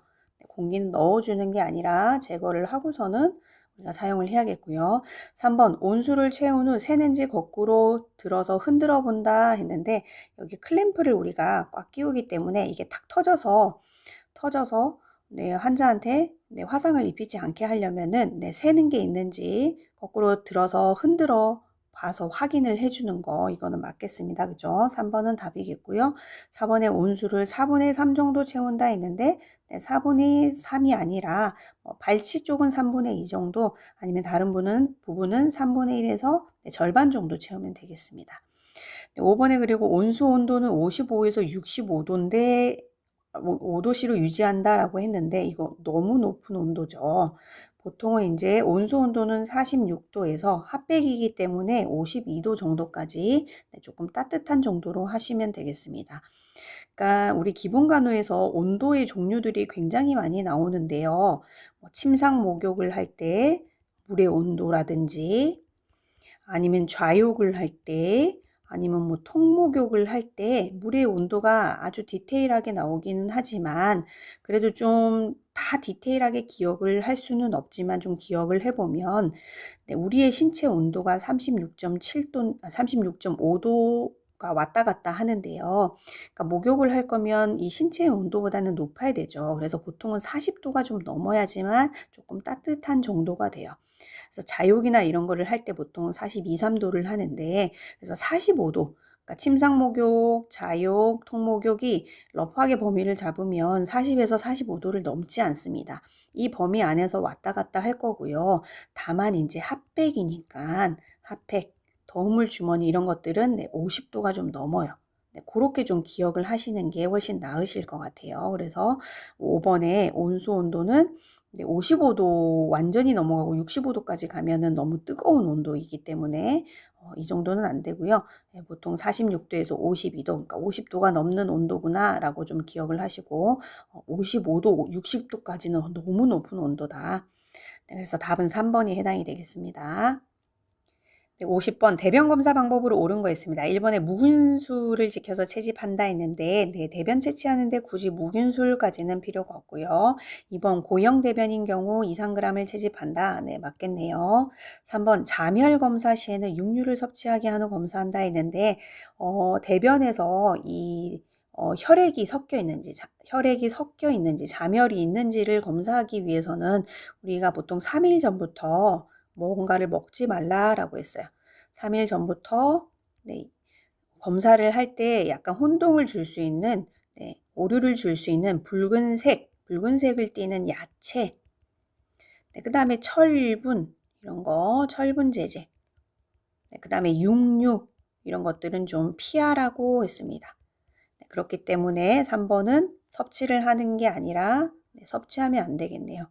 공기는 넣어주는 게 아니라 제거를 하고서는 우리가 사용을 해야겠고요. 3번 온수를 채운 후 새는지 거꾸로 들어서 흔들어 본다 했는데 여기 클램프를 우리가 꽉 끼우기 때문에 이게 탁 터져서 네, 환자한테 네, 화상을 입히지 않게 하려면은 네, 새는 게 있는지 거꾸로 들어서 흔들어 봐서 확인을 해주는 거 이거는 맞겠습니다. 그죠? 3번은 답이겠고요. 4번에 온수를 4분의 3 정도 채운다 했는데 네, 4분의 3이 아니라 발치 쪽은 3분의 2 정도 아니면 다른 부분은 3분의 1에서 네, 절반 정도 채우면 되겠습니다. 네, 5번에 그리고 온수 온도는 55에서 65도인데 5도씨로 유지한다라고 했는데 이거 너무 높은 온도죠. 보통은 이제 온수 온도는 46도에서 핫백이기 때문에 52도 정도까지 조금 따뜻한 정도로 하시면 되겠습니다. 그러니까 우리 기본간호에서 온도의 종류들이 굉장히 많이 나오는데요. 침상 목욕을 할 때 물의 온도라든지 아니면 좌욕을 할 때 아니면 통목욕을 할 때 물의 온도가 아주 디테일하게 나오기는 하지만 그래도 좀 다 디테일하게 기억을 할 수는 없지만 좀 기억을 해보면 네, 우리의 신체 온도가 36.7도, 36.5도가 왔다 갔다 하는데요. 그러니까 목욕을 할 거면 이 신체의 온도보다는 높아야 되죠. 그래서 보통은 40도가 좀 넘어야지만 조금 따뜻한 정도가 돼요. 그래서 자욕이나 이런 거를 할 때 보통 42, 3도를 하는데 그래서 45도 그러니까 침상 목욕, 자욕, 통목욕이 러프하게 범위를 잡으면 40에서 45도를 넘지 않습니다. 이 범위 안에서 왔다 갔다 할 거고요. 다만 이제 핫팩이니까 핫팩, 더우물 주머니 이런 것들은 50도가 좀 넘어요. 그렇게 좀 기억을 하시는 게 훨씬 나으실 것 같아요. 그래서 5번에 온수 온도는 55도 완전히 넘어가고 65도까지 가면은 너무 뜨거운 온도이기 때문에 이 정도는 안 되고요. 보통 46도에서 52도, 그러니까 50도가 넘는 온도구나 라고 좀 기억을 하시고 55도, 60도까지는 너무 높은 온도다. 그래서 답은 3번이 해당이 되겠습니다. 50번 대변 검사 방법으로 옳은 거 있습니다. 1번에 무균수를 지켜서 채집한다 했는데 대변 채취하는데 굳이 무균술까지는 필요가 없고요. 2번 고형 대변인 경우 2~3g을 채집한다. 네, 맞겠네요. 3번 자멸 검사 시에는 육류를 섭취하게 한 후 검사한다 했는데 대변에서 이 혈액이 섞여 있는지 자멸이 있는지를 검사하기 위해서는 우리가 보통 3일 전부터 뭔가를 먹지 말라라고 했어요. 3일 전부터 네, 검사를 할 때 약간 혼동을 줄 수 있는 오류를 줄 수 있는 붉은색을 띠는 야채 그 다음에 철분 이런 거 철분 제제 그 다음에 육류 이런 것들은 좀 피하라고 했습니다. 그렇기 때문에 3번은 섭취를 하는 게 아니라 섭취하면 안 되겠네요.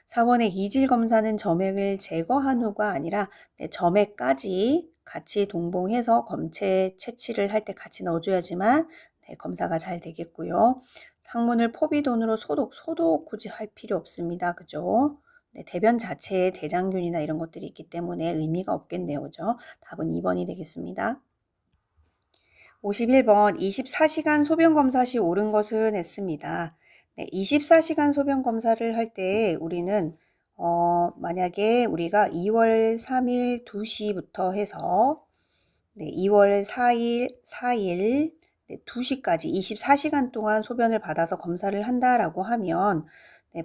4번의 이질 검사는 점액을 제거한 후가 아니라 점액까지 같이 동봉해서 검체 채취를 할 때 같이 넣어줘야지만 검사가 잘 되겠고요. 상문을 포비돈으로 소독 굳이 할 필요 없습니다. 그죠? 대변 자체에 대장균이나 이런 것들이 있기 때문에 의미가 없겠네요. 그죠? 답은 2번이 되겠습니다. 51번 24시간 소변 검사 시 옳은 것은 했습니다. 24시간 소변 검사를 할 때 우리는 만약에 우리가 2월 3일 2시부터 해서 2월 4일 2시까지 24시간 동안 소변을 받아서 검사를 한다라고 하면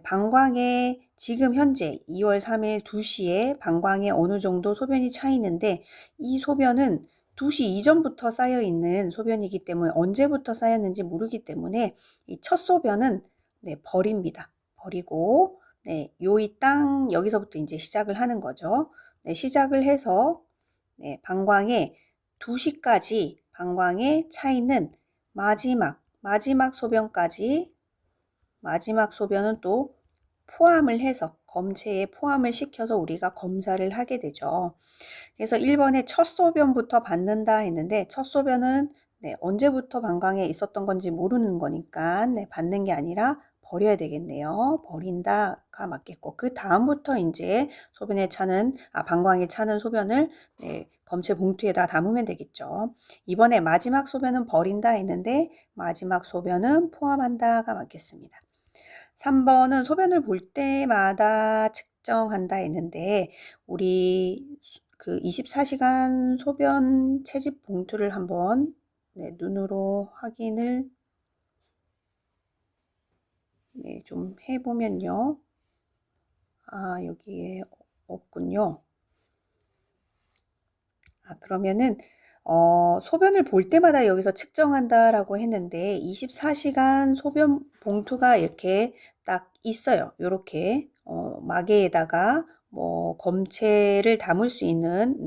방광에 지금 현재 2월 3일 2시에 방광에 어느 정도 소변이 차 있는데 이 소변은 2시 이전부터 쌓여있는 소변이기 때문에 언제부터 쌓였는지 모르기 때문에 이 첫 소변은 버립니다. 버리고 요이 땅 여기서부터 이제 시작을 하는 거죠. 시작을 해서 방광에 2시까지 방광에 차 있는 마지막 마지막 소변까지, 마지막 소변은 또 포함을 해서 검체에 포함을 시켜서 우리가 검사를 하게 되죠. 그래서 1번에 첫 소변부터 받는다 했는데 첫 소변은 언제부터 방광에 있었던 건지 모르는 거니까 받는 게 아니라 버려야 되겠네요. 버린다가 맞겠고 그 다음부터 이제 방광에 차는 소변을 검체 봉투에다 담으면 되겠죠. 이번에 마지막 소변은 버린다 했는데 마지막 소변은 포함한다가 맞겠습니다. 3번은 소변을 볼 때마다 측정한다 했는데 우리 그 24시간 소변 채집 봉투를 한번 눈으로 확인을 좀 해보면요. 여기에 없군요. 그러면은 소변을 볼 때마다 여기서 측정한다라고 했는데 24시간 소변 봉투가 이렇게 딱 있어요. 이렇게 마개에다가 뭐 검체를 담을 수 있는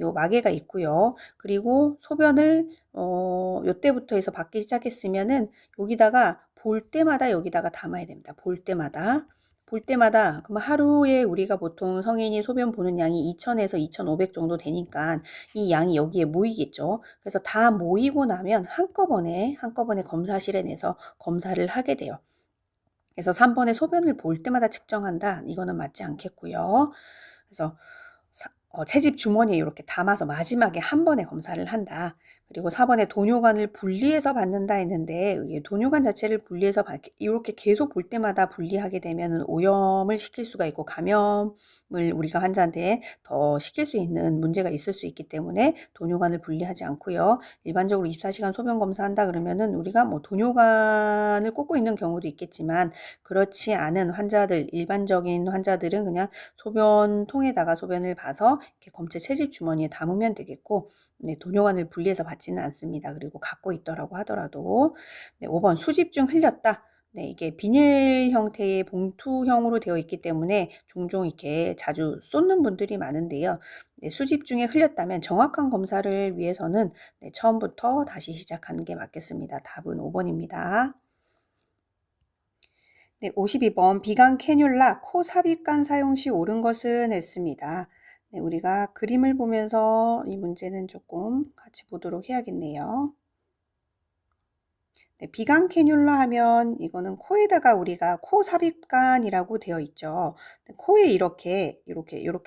요 마개가 있고요. 그리고 소변을 요때부터 해서 받기 시작했으면은 여기다가 볼 때마다 여기다가 담아야 됩니다. 볼 때마다. 그럼 하루에 우리가 보통 성인이 소변 보는 양이 2000에서 2500 정도 되니까 이 양이 여기에 모이겠죠. 그래서 다 모이고 나면 한꺼번에 검사실에 내서 검사를 하게 돼요. 그래서 3번에 소변을 볼 때마다 측정한다. 이거는 맞지 않겠고요. 그래서 채집 주머니에 이렇게 담아서 마지막에 한 번에 검사를 한다. 그리고 4번에 돈요관을 분리해서 받는다 했는데 돈요관 자체를 분리해서 이렇게 계속 볼 때마다 분리하게 되면 오염을 시킬 수가 있고 감염을 우리가 환자한테 더 시킬 수 있는 문제가 있을 수 있기 때문에 돈요관을 분리하지 않고요. 일반적으로 24시간 소변 검사한다 그러면은 우리가 뭐 돈요관을 꽂고 있는 경우도 있겠지만 그렇지 않은 환자들, 일반적인 환자들은 그냥 소변통에다가 소변을 봐서 이렇게 검체 채집 주머니에 담으면 되겠고 돈요관을 분리해서 받지는 않습니다. 그리고 갖고 있더라고 하더라도 5번 수집 중 흘렸다. 이게 비닐 형태의 봉투형으로 되어 있기 때문에 종종 이렇게 자주 쏟는 분들이 많은데요. 수집 중에 흘렸다면 정확한 검사를 위해서는 처음부터 다시 시작하는 게 맞겠습니다. 답은 5번입니다. 52번 비강 캐뉼라 코 삽입관 사용 시 옳은 것은 했습니다. 우리가 그림을 보면서 이 문제는 조금 같이 보도록 해야겠네요. 비강 캐뉼라 하면 이거는 코에다가 우리가 코 삽입관이라고 되어 있죠. 코에 이렇게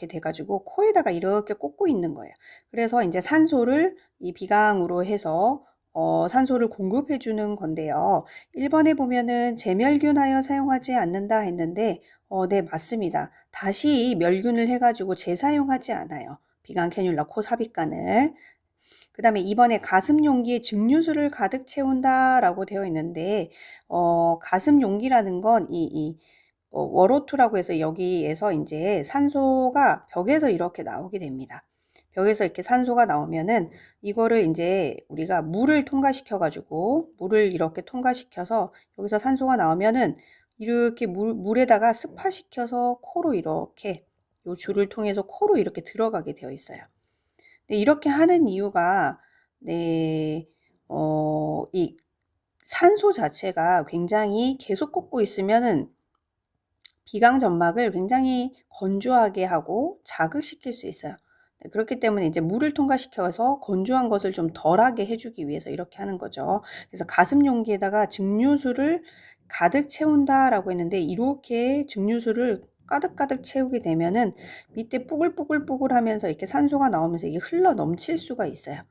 돼가지고 코에다가 이렇게 꽂고 있는 거예요. 그래서 이제 산소를 이 비강으로 해서 산소를 공급해 주는 건데요. 1번에 보면은 재멸균하여 사용하지 않는다 했는데 네, 맞습니다. 다시 멸균을 해가지고 재사용하지 않아요. 비강 캐뉼라 코 삽입관을. 그 다음에 2번에 가슴 용기에 증류수를 가득 채운다 라고 되어 있는데 가슴 용기라는 건 월호투라고 해서 여기에서 이제 산소가 벽에서 이렇게 나오게 됩니다. 벽에서 이렇게 산소가 나오면은 이거를 이제 우리가 물을 이렇게 통과시켜서 여기서 산소가 나오면은 이렇게 물에다가 습화시켜서 코로 이렇게 요 줄을 통해서 코로 이렇게 들어가게 되어 있어요. 이렇게 하는 이유가 이 산소 자체가 굉장히 계속 꽂고 있으면은 비강 점막을 굉장히 건조하게 하고 자극시킬 수 있어요. 그렇기 때문에 이제 물을 통과시켜서 건조한 것을 좀 덜하게 해주기 위해서 이렇게 하는 거죠. 그래서 가슴 용기에다가 증류수를 가득 채운다라고 했는데 이렇게 증류수를 가득 채우게 되면은 밑에 뿌글뿌글 하면서 이렇게 산소가 나오면서 이게 흘러 넘칠 수가 있어요.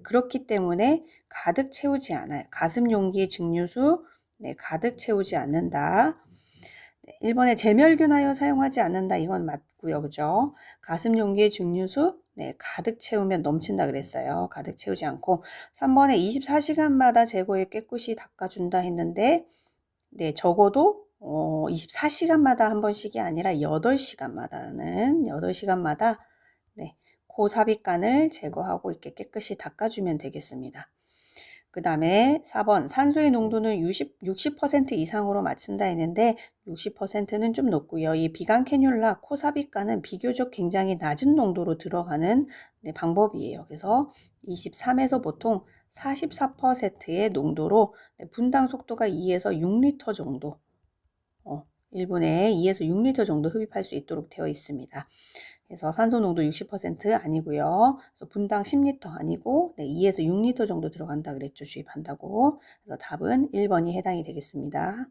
그렇기 때문에 가득 채우지 않아요. 가슴 용기의 증류수 가득 채우지 않는다. 1번에 재멸균하여 사용하지 않는다. 이건 맞고요. 그죠? 가슴 용기의 증류수 가득 채우면 넘친다 그랬어요. 가득 채우지 않고 3번에 24시간마다 제거해 깨끗이 닦아준다 했는데 적어도 24시간마다 한 번씩이 아니라 8시간마다 코 삽입관을 제거하고 이렇게 깨끗이 닦아주면 되겠습니다. 그 다음에 4번 산소의 농도는 60% 이상으로 맞춘다 했는데 60%는 좀 높고요. 이 비강 캐뉼라 코 삽입과는 비교적 굉장히 낮은 농도로 들어가는 방법이에요. 그래서 23에서 보통 44%의 농도로 분당 속도가 2에서 6리터 정도 1분에 2에서 6리터 정도 흡입할 수 있도록 되어 있습니다. 그래서 산소 농도 60% 아니고요. 그래서 분당 10리터 아니고 2에서 6리터 정도 들어간다 그랬죠. 주입한다고. 그래서 답은 1번이 해당이 되겠습니다.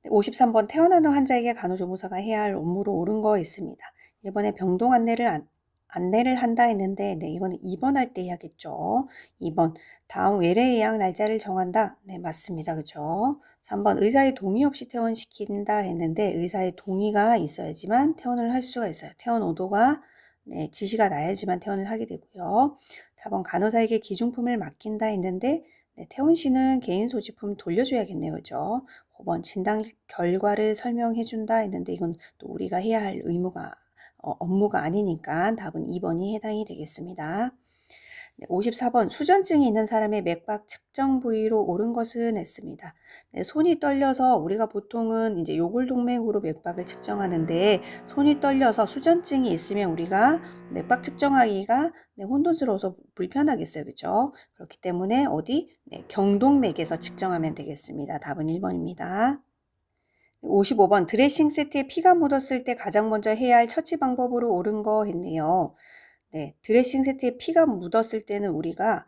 53번 태어나는 환자에게 간호조무사가 해야 할 업무로 옳은 거 있습니다. 1번에 병동 안내를 한다 했는데 이거는 2번 할 때 해야겠죠. 2번 다음 외래 예약 날짜를 정한다. 네, 맞습니다. 그죠? 3번 의사의 동의 없이 퇴원시킨다 했는데 의사의 동의가 있어야지만 퇴원을 할 수가 있어요. 퇴원 오도가 지시가 나야지만 퇴원을 하게 되고요. 4번 간호사에게 기중품을 맡긴다 했는데 퇴원 시는 개인 소지품 돌려줘야겠네요. 그죠? 5번 진단 결과를 설명해준다 했는데 이건 또 우리가 해야 할 업무가 아니니까 답은 2번이 해당이 되겠습니다. 54번 수전증이 있는 사람의 맥박 측정 부위로 옳은 것은 했습니다. 손이 떨려서 우리가 보통은 이제 요골동맥으로 맥박을 측정하는데 손이 떨려서 수전증이 있으면 우리가 맥박 측정하기가 혼돈스러워서 불편하겠어요. 그죠? 그렇기 때문에 어디? 경동맥에서 측정하면 되겠습니다. 답은 1번입니다. 55번 드레싱 세트에 피가 묻었을 때 가장 먼저 해야 할 처치 방법으로 옳은 거 했네요. 드레싱 세트에 피가 묻었을 때는 우리가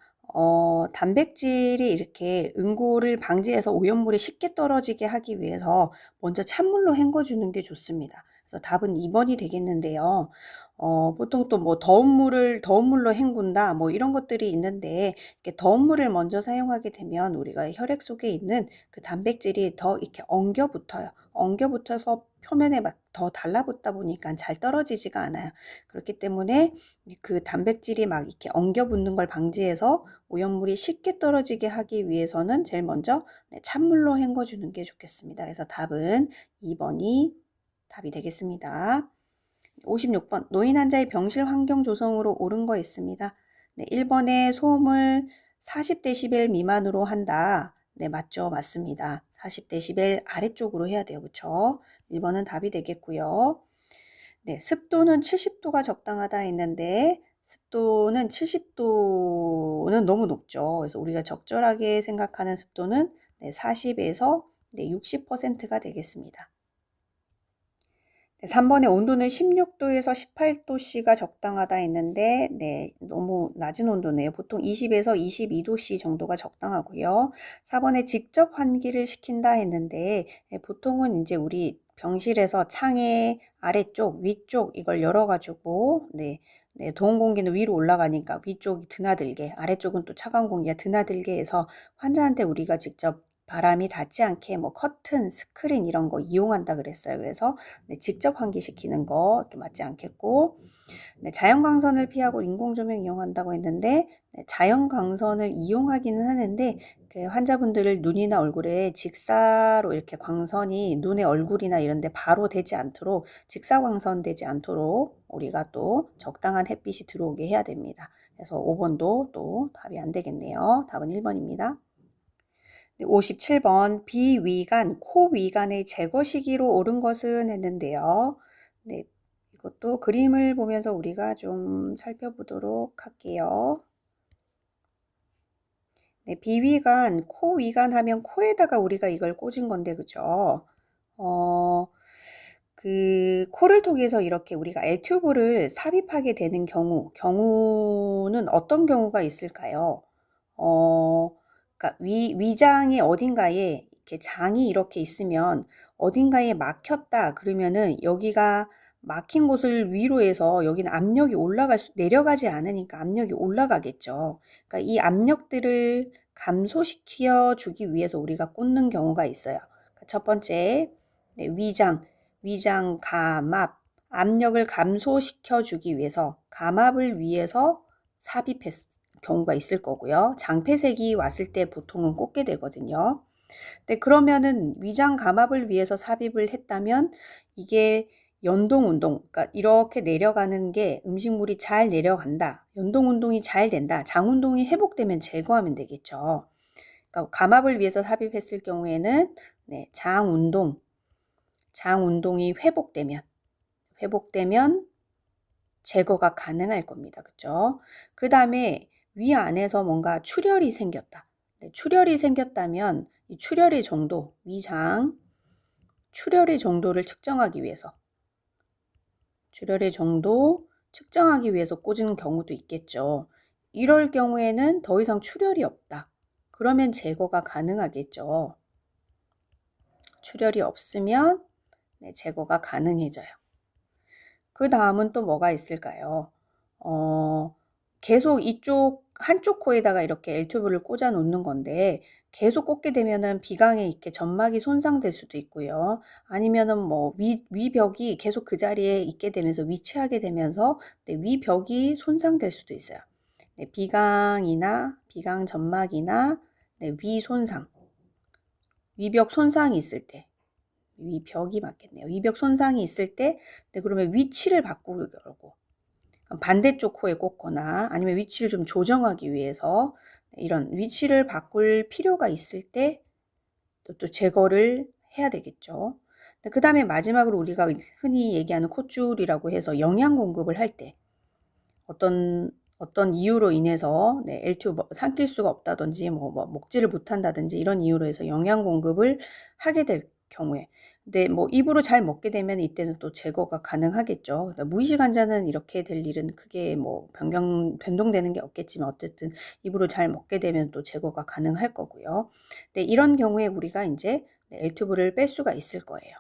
단백질이 이렇게 응고를 방지해서 오염물이 쉽게 떨어지게 하기 위해서 먼저 찬물로 헹궈주는 게 좋습니다. 그래서 답은 2번이 되겠는데요. 보통 또 뭐 더운 물로 헹군다 뭐 이런 것들이 있는데 이렇게 더운 물을 먼저 사용하게 되면 우리가 혈액 속에 있는 그 단백질이 더 이렇게 엉겨붙어서 표면에 막 더 달라붙다 보니까 잘 떨어지지가 않아요. 그렇기 때문에 그 단백질이 막 이렇게 엉겨붙는 걸 방지해서 오염물이 쉽게 떨어지게 하기 위해서는 제일 먼저 찬물로 헹궈주는 게 좋겠습니다. 그래서 답은 2번이 답이 되겠습니다. 56번 노인 환자의 병실 환경 조성으로 옳은 거 있습니다. 1번에 소음을 40dB 미만으로 한다. 네, 맞죠? 맞습니다. 40dB 아래쪽으로 해야 돼요. 그렇죠? 1번은 답이 되겠고요. 네, 습도는 70도가 적당하다 했는데 습도는 70도는 너무 높죠. 그래서 우리가 적절하게 생각하는 습도는 40에서 60%가 되겠습니다. 3번의 온도는 16도에서 18도씨가 적당하다 했는데 너무 낮은 온도네요. 보통 20에서 22도씨 정도가 적당하고요. 4번에 직접 환기를 시킨다 했는데 보통은 이제 우리 병실에서 창의 아래쪽, 위쪽 이걸 열어가지고 더운 공기는 위로 올라가니까 위쪽이 드나들게 아래쪽은 또 차가운 공기가 드나들게 해서 환자한테 우리가 직접 바람이 닿지 않게 뭐 커튼, 스크린 이런 거 이용한다 그랬어요. 그래서 직접 환기시키는 거 맞지 않겠고 자연광선을 피하고 인공조명 이용한다고 했는데 자연광선을 이용하기는 하는데 그 환자분들을 눈이나 얼굴에 직사로 이렇게 광선이 눈의 얼굴이나 이런 데 바로 되지 않도록 직사광선 되지 않도록 우리가 또 적당한 햇빛이 들어오게 해야 됩니다. 그래서 5번도 또 답이 안 되겠네요. 답은 1번입니다. 57번 비위간, 코위간의 제거 시기로 옳은 것은 했는데요. 이것도 그림을 보면서 우리가 좀 살펴보도록 할게요. 비위간, 코위간 하면 코에다가 우리가 이걸 꽂은 건데, 그죠? 그 코를 통해서 이렇게 우리가 에튜브를 삽입하게 되는 경우는 어떤 경우가 있을까요? 그러니까 위장의 어딘가에 이렇게 장이 이렇게 있으면 어딘가에 막혔다 그러면은 여기가 막힌 곳을 위로 해서 여기는 압력이 내려가지 않으니까 압력이 올라가겠죠. 그러니까 이 압력들을 감소시켜 주기 위해서 우리가 꽂는 경우가 있어요. 그러니까 첫 번째, 위장 감압, 압력을 감소시켜 주기 위해서 감압을 위해서 삽입했 경우가 있을 거고요. 장폐색이 왔을 때 보통은 꽂게 되거든요. 그러면은 위장 감압을 위해서 삽입을 했다면 이게 연동 운동, 그러니까 이렇게 내려가는 게 음식물이 잘 내려간다. 연동 운동이 잘 된다. 장 운동이 회복되면 제거하면 되겠죠. 그러니까 감압을 위해서 삽입했을 경우에는 네, 장 운동이 회복되면 제거가 가능할 겁니다. 그죠? 그 다음에 위 안에서 뭔가 출혈이 생겼다. 네, 출혈이 생겼다면 이 출혈의 정도, 위장 출혈의 정도를 측정하기 위해서 꽂은 경우도 있겠죠. 이럴 경우에는 더 이상 출혈이 없다. 그러면 제거가 가능하겠죠. 출혈이 없으면 네, 제거가 가능해져요. 그 다음은 또 뭐가 있을까요? 계속 한쪽 코에다가 이렇게 L튜브를 꽂아 놓는 건데 계속 꽂게 되면은 비강에 있게 점막이 손상될 수도 있고요. 아니면은 뭐 위벽이 계속 그 자리에 있게 되면서 위치하게 되면서 네, 위벽이 손상될 수도 있어요. 네, 비강 점막이나 네, 위벽 손상이 있을 때 위벽이 맞겠네요. 위벽 손상이 있을 때 네, 그러면 위치를 바꾸려고 반대쪽 코에 꽂거나 아니면 위치를 좀 조정하기 위해서 이런 위치를 바꿀 필요가 있을 때 또 제거를 해야 되겠죠. 그 다음에 마지막으로 우리가 흔히 얘기하는 콧줄이라고 해서 영양 공급을 할 때 어떤 이유로 인해서 네, L2 삼킬 수가 없다든지 뭐 먹지를 못한다든지 이런 이유로 해서 영양 공급을 하게 될 경우에 근데 뭐 입으로 잘 먹게 되면 이때는 또 제거가 가능하겠죠. 무의식 환자는 이렇게 될 일은 크게 뭐 변동되는 게 없겠지만 어쨌든 입으로 잘 먹게 되면 또 제거가 가능할 거고요. 네, 이런 경우에 우리가 이제 L튜브를 뺄 수가 있을 거예요.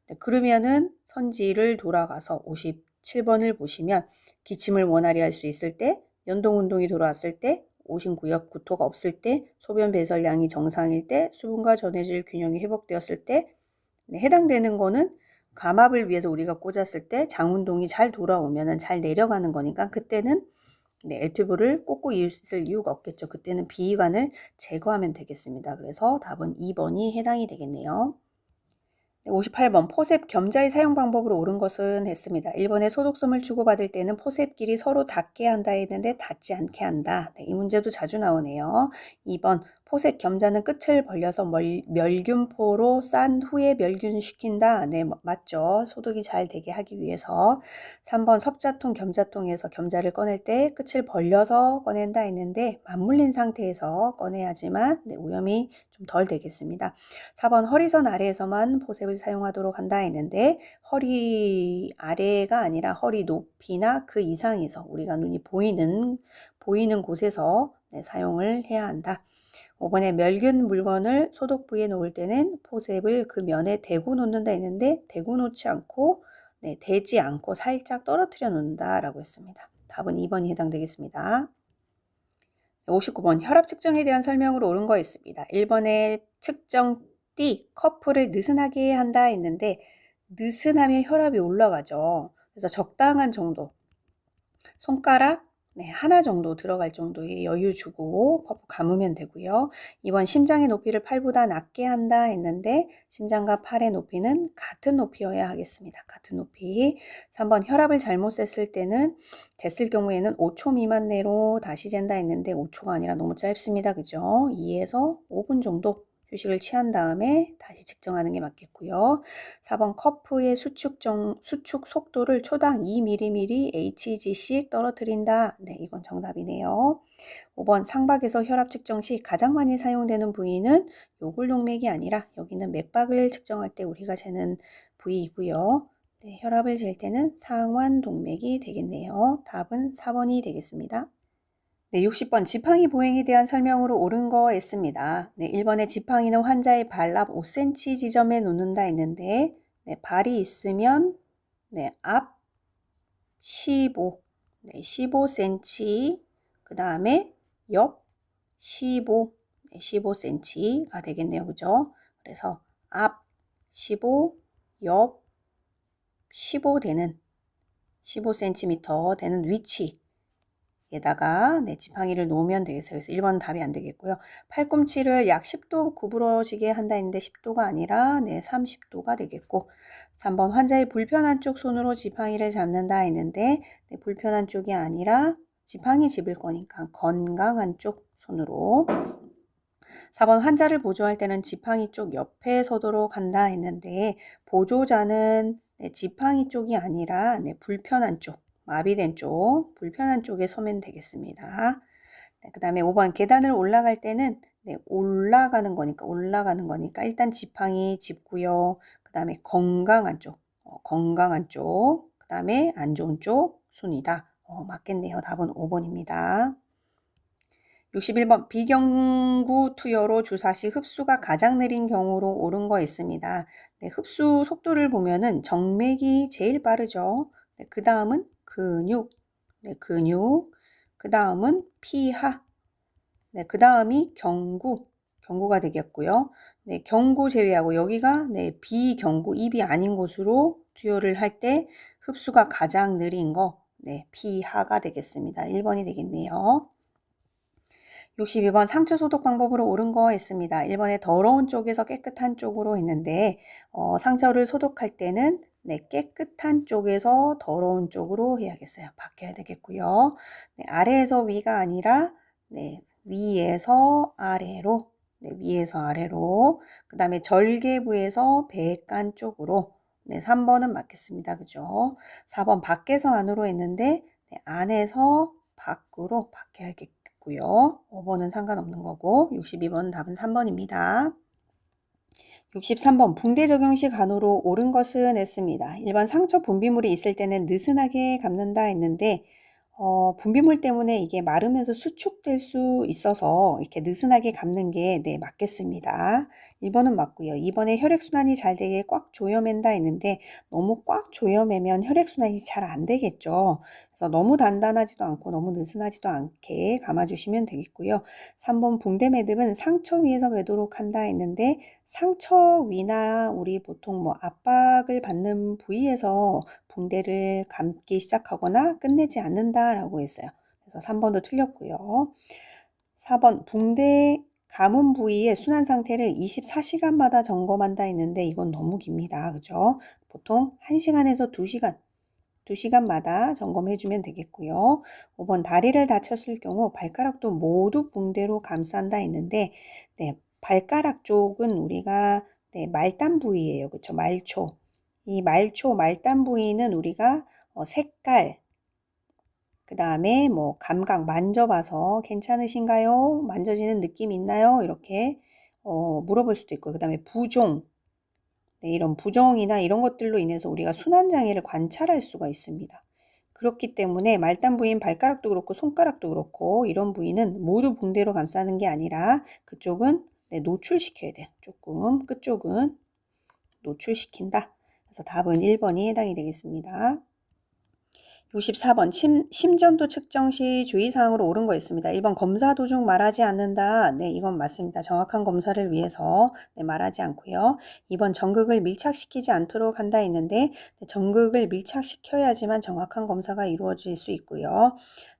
네, 그러면은 선지를 돌아가서 57번을 보시면 기침을 원활히 할 수 있을 때, 연동 운동이 돌아왔을 때, 오신구역 구토가 없을 때, 소변 배설량이 정상일 때, 수분과 전해질 균형이 회복되었을 때 네, 해당되는 거는 감압을 위해서 우리가 꽂았을 때 장 운동이 잘 돌아오면 잘 내려가는 거니까 그때는 네, L튜브를 꽂고 있을 이유가 없겠죠. 그때는 비위관을 제거하면 되겠습니다. 그래서 답은 2번이 해당이 되겠네요. 58번 포셉 겸자의 사용 방법으로 옳은 것은 했습니다. 1번에 소독솜을 주고받을 때는 포셉끼리 서로 닿게 한다 했는데 닿지 않게 한다. 네, 이 문제도 자주 나오네요. 2번 포셉 겸자는 끝을 벌려서 멸균포로 싼 후에 멸균시킨다. 네, 맞죠. 소독이 잘 되게 하기 위해서. 3번 섭자통 겸자통에서 겸자를 꺼낼 때 끝을 벌려서 꺼낸다 했는데 맞물린 상태에서 꺼내야지만 네, 오염이 좀 덜 되겠습니다. 4번 허리선 아래에서만 포셉을 사용하도록 한다 했는데 허리 아래가 아니라 허리 높이나 그 이상에서 우리가 눈이 보이는 곳에서 네, 사용을 해야 한다. 5번에 멸균 물건을 소독 부위에 놓을 때는 포셉을 그 면에 대고 놓는다 했는데 대고 놓지 않고 네, 대지 않고 살짝 떨어뜨려 놓는다라고 했습니다. 답은 2번이 해당되겠습니다. 59번 혈압 측정에 대한 설명으로 옳은 거 있습니다. 1번에 측정 띠 커프를 느슨하게 한다 했는데 느슨하면 혈압이 올라가죠. 그래서 적당한 정도 손가락 네, 하나 정도 들어갈 정도의 여유 주고 커프 감으면 되고요. 2번 심장의 높이를 팔보다 낮게 한다 했는데 심장과 팔의 높이는 같은 높이여야 하겠습니다. 같은 높이. 3번 혈압을 잘못 쟀을 때는 쟀을 경우에는 5초 미만 내로 다시 잰다 했는데 5초가 아니라 너무 짧습니다. 그죠? 2에서 5분 정도 휴식을 취한 다음에 다시 측정하는 게 맞겠고요. 4번 커프의 수축 속도를 초당 2mm Hg씩 떨어뜨린다. 네, 이건 정답이네요. 5번 상박에서 혈압 측정 시 가장 많이 사용되는 부위는 요골동맥이 아니라 여기는 맥박을 측정할 때 우리가 재는 부위이고요. 네, 혈압을 잴 때는 상완동맥이 되겠네요. 답은 4번이 되겠습니다. 네, 60번 지팡이 보행에 대한 설명으로 옳은 거 했습니다. 네, 1번에 지팡이는 환자의 발 앞 5cm 지점에 놓는다 했는데 네, 발이 있으면 네, 앞 15, 네, 15cm 그 다음에 옆 15, 네, 15cm가 되겠네요. 그죠? 그래서 앞 15, 옆 15 되는 15cm 되는 위치 에다가 네, 지팡이를 놓으면 되겠어요. 그래서 1번 답이 안 되겠고요. 팔꿈치를 약 10도 구부러지게 한다 했는데 10도가 아니라 네, 30도가 되겠고 3번 환자의 불편한 쪽 손으로 지팡이를 잡는다 했는데 네, 불편한 쪽이 아니라 지팡이 집을 거니까 건강한 쪽 손으로 4번 환자를 보조할 때는 지팡이 쪽 옆에 서도록 한다 했는데 보조자는 네, 지팡이 쪽이 아니라 네, 불편한 쪽, 마비된 쪽, 불편한 쪽에 서면 되겠습니다. 네, 그 다음에 5번 계단을 올라갈 때는 네, 올라가는 거니까 일단 지팡이 짚고요. 그 다음에 건강한 쪽, 그 다음에 안 좋은 쪽 순이다. 맞겠네요. 답은 5번입니다. 61번 비경구 투여로 주사 시 흡수가 가장 느린 경우로 옳은 거 있습니다. 네, 흡수 속도를 보면은 정맥이 제일 빠르죠. 네, 그 다음은 근육, 그 다음은 피하, 네, 그 다음이 경구가 되겠고요. 네, 경구 제외하고 여기가 네, 비경구, 입이 아닌 곳으로 투여를 할 때 흡수가 가장 느린 거, 네, 피하가 되겠습니다. 1번이 되겠네요. 62번 상처 소독 방법으로 옳은 거 했습니다. 1번에 더러운 쪽에서 깨끗한 쪽으로 했는데 상처를 소독할 때는 네, 깨끗한 쪽에서 더러운 쪽으로 해야겠어요. 바뀌어야 되겠고요. 네, 아래에서 위가 아니라 네, 위에서 아래로 그 다음에 절개부에서 배간 쪽으로 네, 3번은 맞겠습니다. 그죠? 4번 밖에서 안으로 했는데 네, 안에서 밖으로 바뀌어야겠고요. 5번은 상관없는 거고 62번 답은 3번입니다. 63번 붕대 적용 시 간호로 옳은 것은 했습니다. 1번 상처 분비물이 있을 때는 느슨하게 감는다 했는데 분비물 때문에 이게 마르면서 수축될 수 있어서 이렇게 느슨하게 감는 게 네, 맞겠습니다. 1번은 맞고요. 2번에 혈액순환이 잘 되게 꽉 조여맨다 했는데 너무 꽉 조여매면 혈액순환이 잘 안 되겠죠. 그래서 너무 단단하지도 않고 너무 느슨하지도 않게 감아주시면 되겠고요. 3번 붕대 매듭은 상처 위에서 매도록 한다 했는데 상처 위나 우리 보통 뭐 압박을 받는 부위에서 붕대를 감기 시작하거나 끝내지 않는다라고 했어요. 그래서 3번도 틀렸고요. 4번 붕대 감은 부위의 순환 상태를 24시간마다 점검한다 했는데 이건 너무 깁니다. 그죠? 보통 1시간에서 2시간마다 점검해주면 되겠고요. 5번 다리를 다쳤을 경우 발가락도 모두 붕대로 감싼다 했는데 네, 발가락 쪽은 우리가 네, 말단 부위예요. 그렇죠? 말초. 이 말단 부위는 우리가 색깔, 그 다음에 뭐 감각 만져봐서 괜찮으신가요? 만져지는 느낌 있나요? 이렇게 물어볼 수도 있고 그 다음에 부종, 네, 이런 부종이나 이런 것들로 인해서 우리가 순환장애를 관찰할 수가 있습니다. 그렇기 때문에 말단 부위인 발가락도 그렇고 손가락도 그렇고 이런 부위는 모두 붕대로 감싸는 게 아니라 그쪽은 네, 노출시켜야 돼요. 조금 끝쪽은 노출시킨다. 그래서 답은 1번이 해당이 되겠습니다. 64번 심전도 측정 시 주의사항으로 옳은 거 있습니다. 1번 검사 도중 말하지 않는다. 네, 이건 맞습니다. 정확한 검사를 위해서 네, 말하지 않고요. 2번 전극을 밀착시키지 않도록 한다 했는데 네, 전극을 밀착시켜야지만 정확한 검사가 이루어질 수 있고요.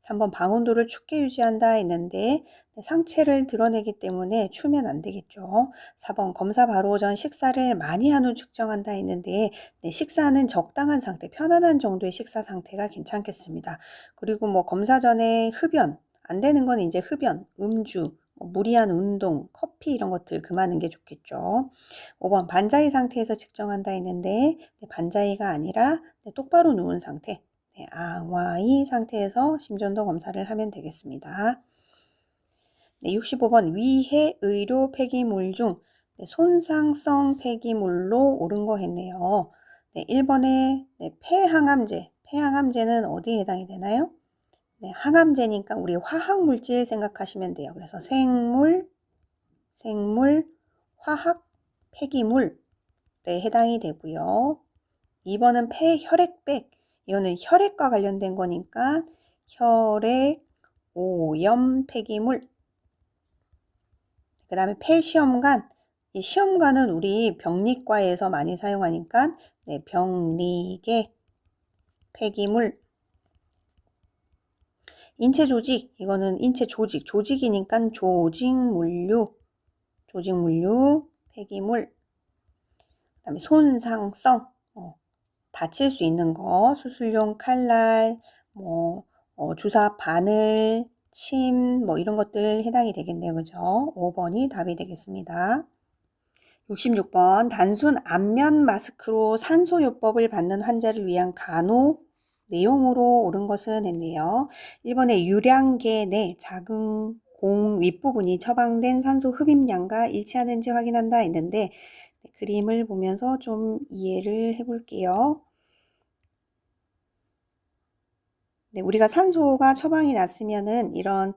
3번 방온도를 춥게 유지한다 했는데 네, 상체를 드러내기 때문에 추우면 안 되겠죠. 4번 검사 바로 전 식사를 많이 한 후 측정한다 했는데 네, 식사는 적당한 상태, 편안한 정도의 식사 상태가 괜찮겠습니다. 그리고 뭐 검사 전에 흡연, 안 되는 건 이제 흡연, 음주, 무리한 운동, 커피 이런 것들 금하는 게 좋겠죠. 5번 반자이 상태에서 측정한다 했는데 네, 반자이가 아니라 네, 똑바로 누운 상태, 네, 앙와이 상태에서 심전도 검사를 하면 되겠습니다. 네, 65번 위해 의료 폐기물 중 네, 손상성 폐기물로 옳은 거 했네요. 네, 1번에 네, 폐항암제는 어디에 해당이 되나요? 네, 항암제니까 우리 화학물질 생각하시면 돼요. 그래서 생물, 화학, 폐기물에 해당이 되고요. 2번은 폐혈액백, 이거는 혈액과 관련된 거니까 혈액, 오염, 폐기물. 그 다음에 폐시험관, 이 시험관은 우리 병리과에서 많이 사용하니까 네, 병리계, 폐기물. 인체 조직, 이거는 인체 조직, 조직이니까 조직물류, 폐기물. 그다음에 손상성, 다칠 수 있는 거, 수술용 칼날, 뭐 주사 바늘, 침, 뭐 이런 것들 해당이 되겠네요. 그죠? 5번이 답이 되겠습니다. 66번 단순 안면 마스크로 산소요법을 받는 환자를 위한 간호 내용으로 옳은 것은 했네요. 1번에 유량계 내 작은 공 윗부분이 처방된 산소 흡입량과 일치하는지 확인한다 했는데 그림을 보면서 좀 이해를 해볼게요. 네, 우리가 산소가 처방이 났으면은 이런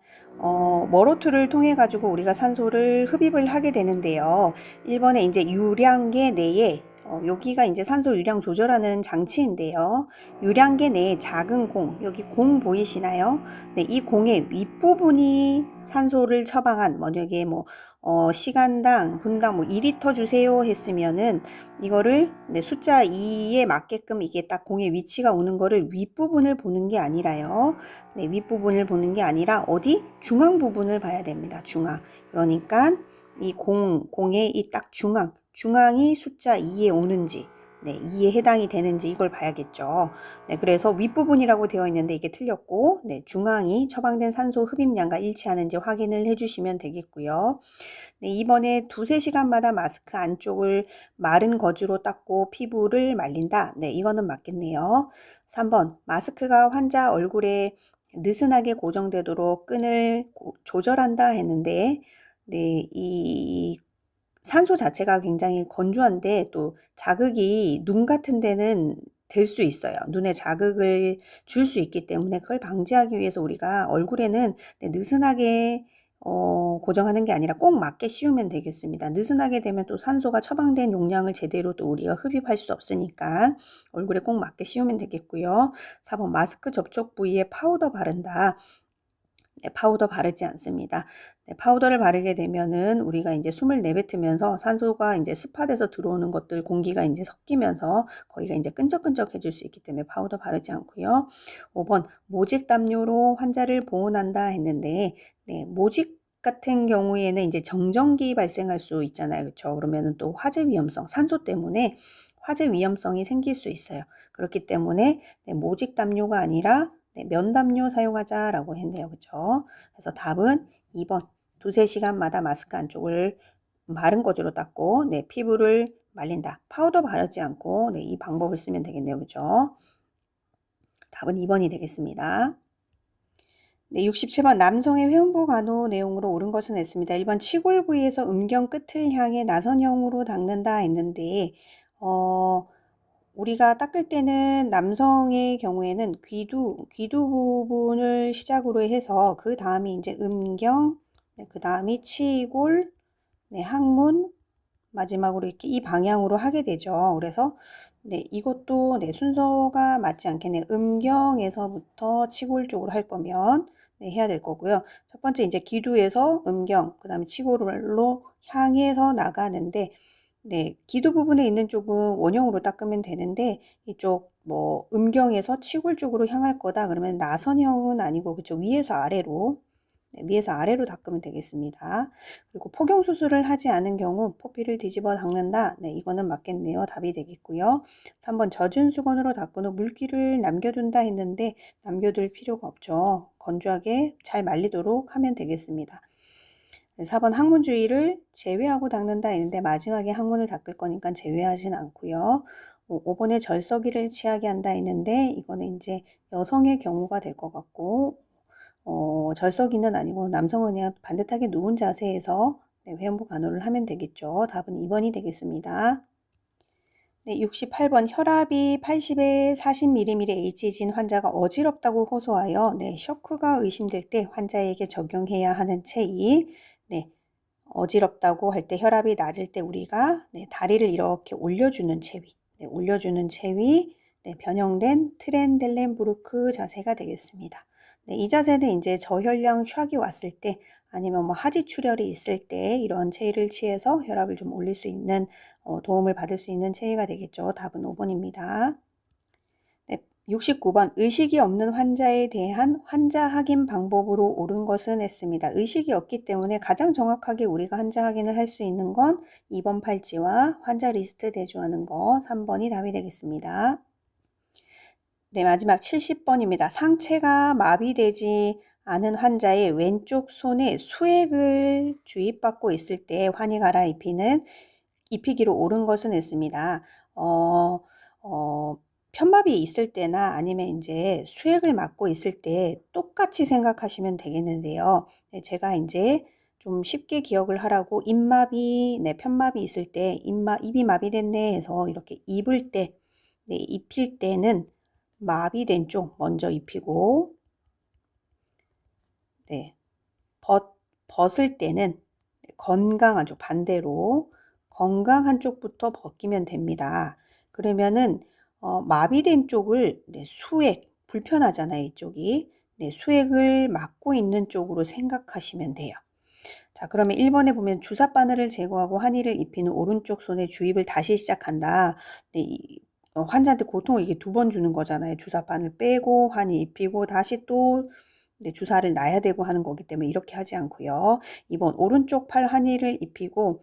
머로투를 통해 가지고 우리가 산소를 흡입을 하게 되는데요. 1번에 이제 유량계 내에 여기가 이제 산소 유량 조절하는 장치인데요. 유량계 내에 작은 공, 여기 공 보이시나요? 네, 이 공의 윗부분이 산소를 처방한 여기에 시간당, 분당 2리터 주세요 했으면은 이거를 숫자 2에 맞게끔 이게 딱 공의 위치가 오는 거를 윗부분을 보는 게 아니라요. 네, 윗부분을 보는 게 아니라 어디? 중앙 부분을 봐야 됩니다. 중앙. 그러니까 이 공의 이 딱 중앙이 숫자 2에 오는지, 네, 2에 해당이 되는지 이걸 봐야겠죠. 네, 그래서 윗부분이라고 되어 있는데 이게 틀렸고, 네, 중앙이 처방된 산소 흡입량과 일치하는지 확인을 해주시면 되겠고요. 네, 이번에 2~3시간마다 마스크 안쪽을 마른 거즈로 닦고 피부를 말린다. 네, 이거는 맞겠네요. 3번, 마스크가 환자 얼굴에 느슨하게 고정되도록 끈을 조절한다 했는데, 네, 이 산소 자체가 굉장히 건조한데 또 자극이 눈 같은 데는 될 수 있어요. 눈에 자극을 줄 수 있기 때문에 그걸 방지하기 위해서 우리가 얼굴에는 느슨하게 고정하는 게 아니라 꼭 맞게 씌우면 되겠습니다. 느슨하게 되면 또 산소가 처방된 용량을 제대로 또 우리가 흡입할 수 없으니까 얼굴에 꼭 맞게 씌우면 되겠고요. 4번 마스크 접촉 부위에 파우더 바른다. 네, 파우더 바르지 않습니다. 네, 파우더를 바르게 되면은 우리가 이제 숨을 내뱉으면서 산소가 이제 습화돼서 들어오는 것들 공기가 이제 섞이면서 거기가 이제 끈적끈적해질 수 있기 때문에 파우더 바르지 않고요. 5번 모직 담요로 환자를 보온한다 했는데 네, 모직 같은 경우에는 이제 정전기 발생할 수 있잖아요. 그렇죠? 그러면은 또 화재 위험성, 산소 때문에 화재 위험성이 생길 수 있어요. 그렇기 때문에 네, 모직 담요가 아니라 네, 면담요 사용하자라고 했네요. 그죠? 그래서 답은 2번. 2~3시간마다 마스크 안쪽을 마른 거즈로 닦고 네, 피부를 말린다. 파우더 바르지 않고 네, 이 방법을 쓰면 되겠네요. 그죠? 답은 2번이 되겠습니다. 네, 67번 남성의 회음부 간호 내용으로 옳은 것은 했습니다. 1번 치골 부위에서 음경 끝을 향해 나선형으로 닦는다 했는데 우리가 닦을 때는 남성의 경우에는 귀두 부분을 시작으로 해서 그 다음이 이제 음경, 네, 그 다음이 치골, 네, 항문, 마지막으로 이렇게 이 방향으로 하게 되죠. 그래서 네, 이것도 네, 순서가 맞지 않겠네요. 음경에서부터 치골 쪽으로 할 거면 네, 해야 될 거고요. 첫 번째 이제 기두에서 음경, 그 다음에 치골로 향해서 나가는데 네, 기두 부분에 있는 쪽은 원형으로 닦으면 되는데 이쪽 음경에서 치골 쪽으로 향할 거다 그러면 나선형은 아니고 그쪽 위에서 아래로 네, 위에서 아래로 닦으면 되겠습니다. 그리고 포경 수술을 하지 않은 경우 포피를 뒤집어 닦는다. 네, 이거는 맞겠네요. 답이 되겠고요. 3번 젖은 수건으로 닦은 후 물기를 남겨둔다 했는데 남겨둘 필요가 없죠. 건조하게 잘 말리도록 하면 되겠습니다. 4번 항문 주위를 제외하고 닦는다 했는데 마지막에 항문을 닦을 거니까 제외하진 않고요. 5번에 절석이를 취하게 한다 했는데 이거는 이제 여성의 경우가 될 것 같고 절석이는 아니고 남성은 그냥 반듯하게 누운 자세에서 네, 회음부 간호를 하면 되겠죠. 답은 2번이 되겠습니다. 네, 68번 혈압이 80에 40mm의 HG인 환자가 어지럽다고 호소하여 네, 쇼크가 의심될 때 환자에게 적용해야 하는 체위 네, 어지럽다고 할 때 혈압이 낮을 때 우리가 네, 다리를 이렇게 올려주는 체위 네, 올려주는 체위 네, 변형된 트렌델렌부르크 자세가 되겠습니다. 네, 이 자세는 이제 저혈량 촥이 왔을 때 아니면 하지 출혈이 있을 때 이런 체위를 취해서 혈압을 좀 올릴 수 있는 도움을 받을 수 있는 체위가 되겠죠. 답은 5번입니다. 네, 69번 의식이 없는 환자에 대한 환자 확인 방법으로 옳은 것은 했습니다. 의식이 없기 때문에 가장 정확하게 우리가 환자 확인을 할 수 있는 건 2번 팔찌와 환자 리스트 대조하는 거 3번이 답이 되겠습니다. 네, 마지막 70번입니다. 상체가 마비되지 않은 환자의 왼쪽 손에 수액을 주입받고 있을 때 환이 입히기로 옳은 것은 했습니다. 편마비 있을 때나 아니면 이제 수액을 맞고 있을 때 똑같이 생각하시면 되겠는데요. 네, 제가 이제 좀 쉽게 기억을 하라고 입마비, 편마비 있을 때 입이 마비됐네 해서 이렇게 입을 때, 입힐 때는 마비된 쪽 먼저 입히고, 벗을 때는 건강한 쪽 반대로 건강한 쪽부터 벗기면 됩니다. 그러면은 마비된 쪽을 수액 불편하잖아요. 이쪽이 수액을 막고 있는 쪽으로 생각하시면 돼요. 자, 그러면 1번에 보면 주사 바늘을 제거하고 환희를 입힌 후 오른쪽 손에 주입을 다시 시작한다. 환자한테 고통을 이게 2번 주는 거잖아요. 주사 바늘 빼고 환희 입히고 다시 또 주사를 놔야 되고 하는 거기 때문에 이렇게 하지 않고요. 2번 오른쪽 팔 환희를 입히고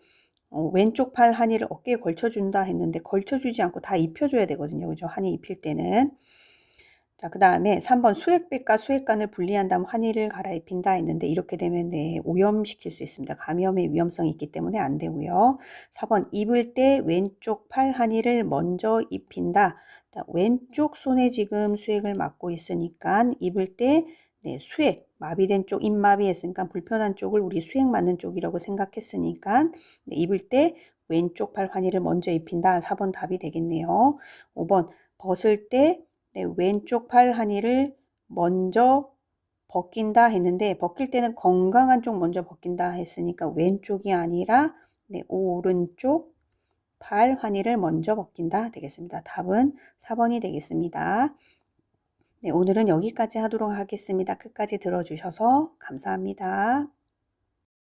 왼쪽 팔 환희를 어깨에 걸쳐준다 했는데 걸쳐주지 않고 다 입혀줘야 되거든요. 그죠? 환희 입힐 때는. 자, 그 다음에 3번 수액백과 수액관을 분리한 다음 환희를 갈아입힌다 했는데 이렇게 되면 오염시킬 수 있습니다. 감염의 위험성이 있기 때문에 안 되고요. 4번 입을 때 왼쪽 팔 환희를 먼저 입힌다. 자, 왼쪽 손에 지금 수액을 맞고 있으니까 입을 때 수액, 마비된 쪽, 입마비 했으니까 불편한 쪽을 우리 수액 맞는 쪽이라고 생각했으니까 입을 때 왼쪽 팔 환희를 먼저 입힌다. 4번 답이 되겠네요. 5번 벗을 때 왼쪽 팔 환희를 먼저 벗긴다 했는데 벗길 때는 건강한 쪽 먼저 벗긴다 했으니까 왼쪽이 아니라 오른쪽 팔 환희를 먼저 벗긴다 되겠습니다. 답은 4번이 되겠습니다. 네, 오늘은 여기까지 하도록 하겠습니다. 끝까지 들어주셔서 감사합니다.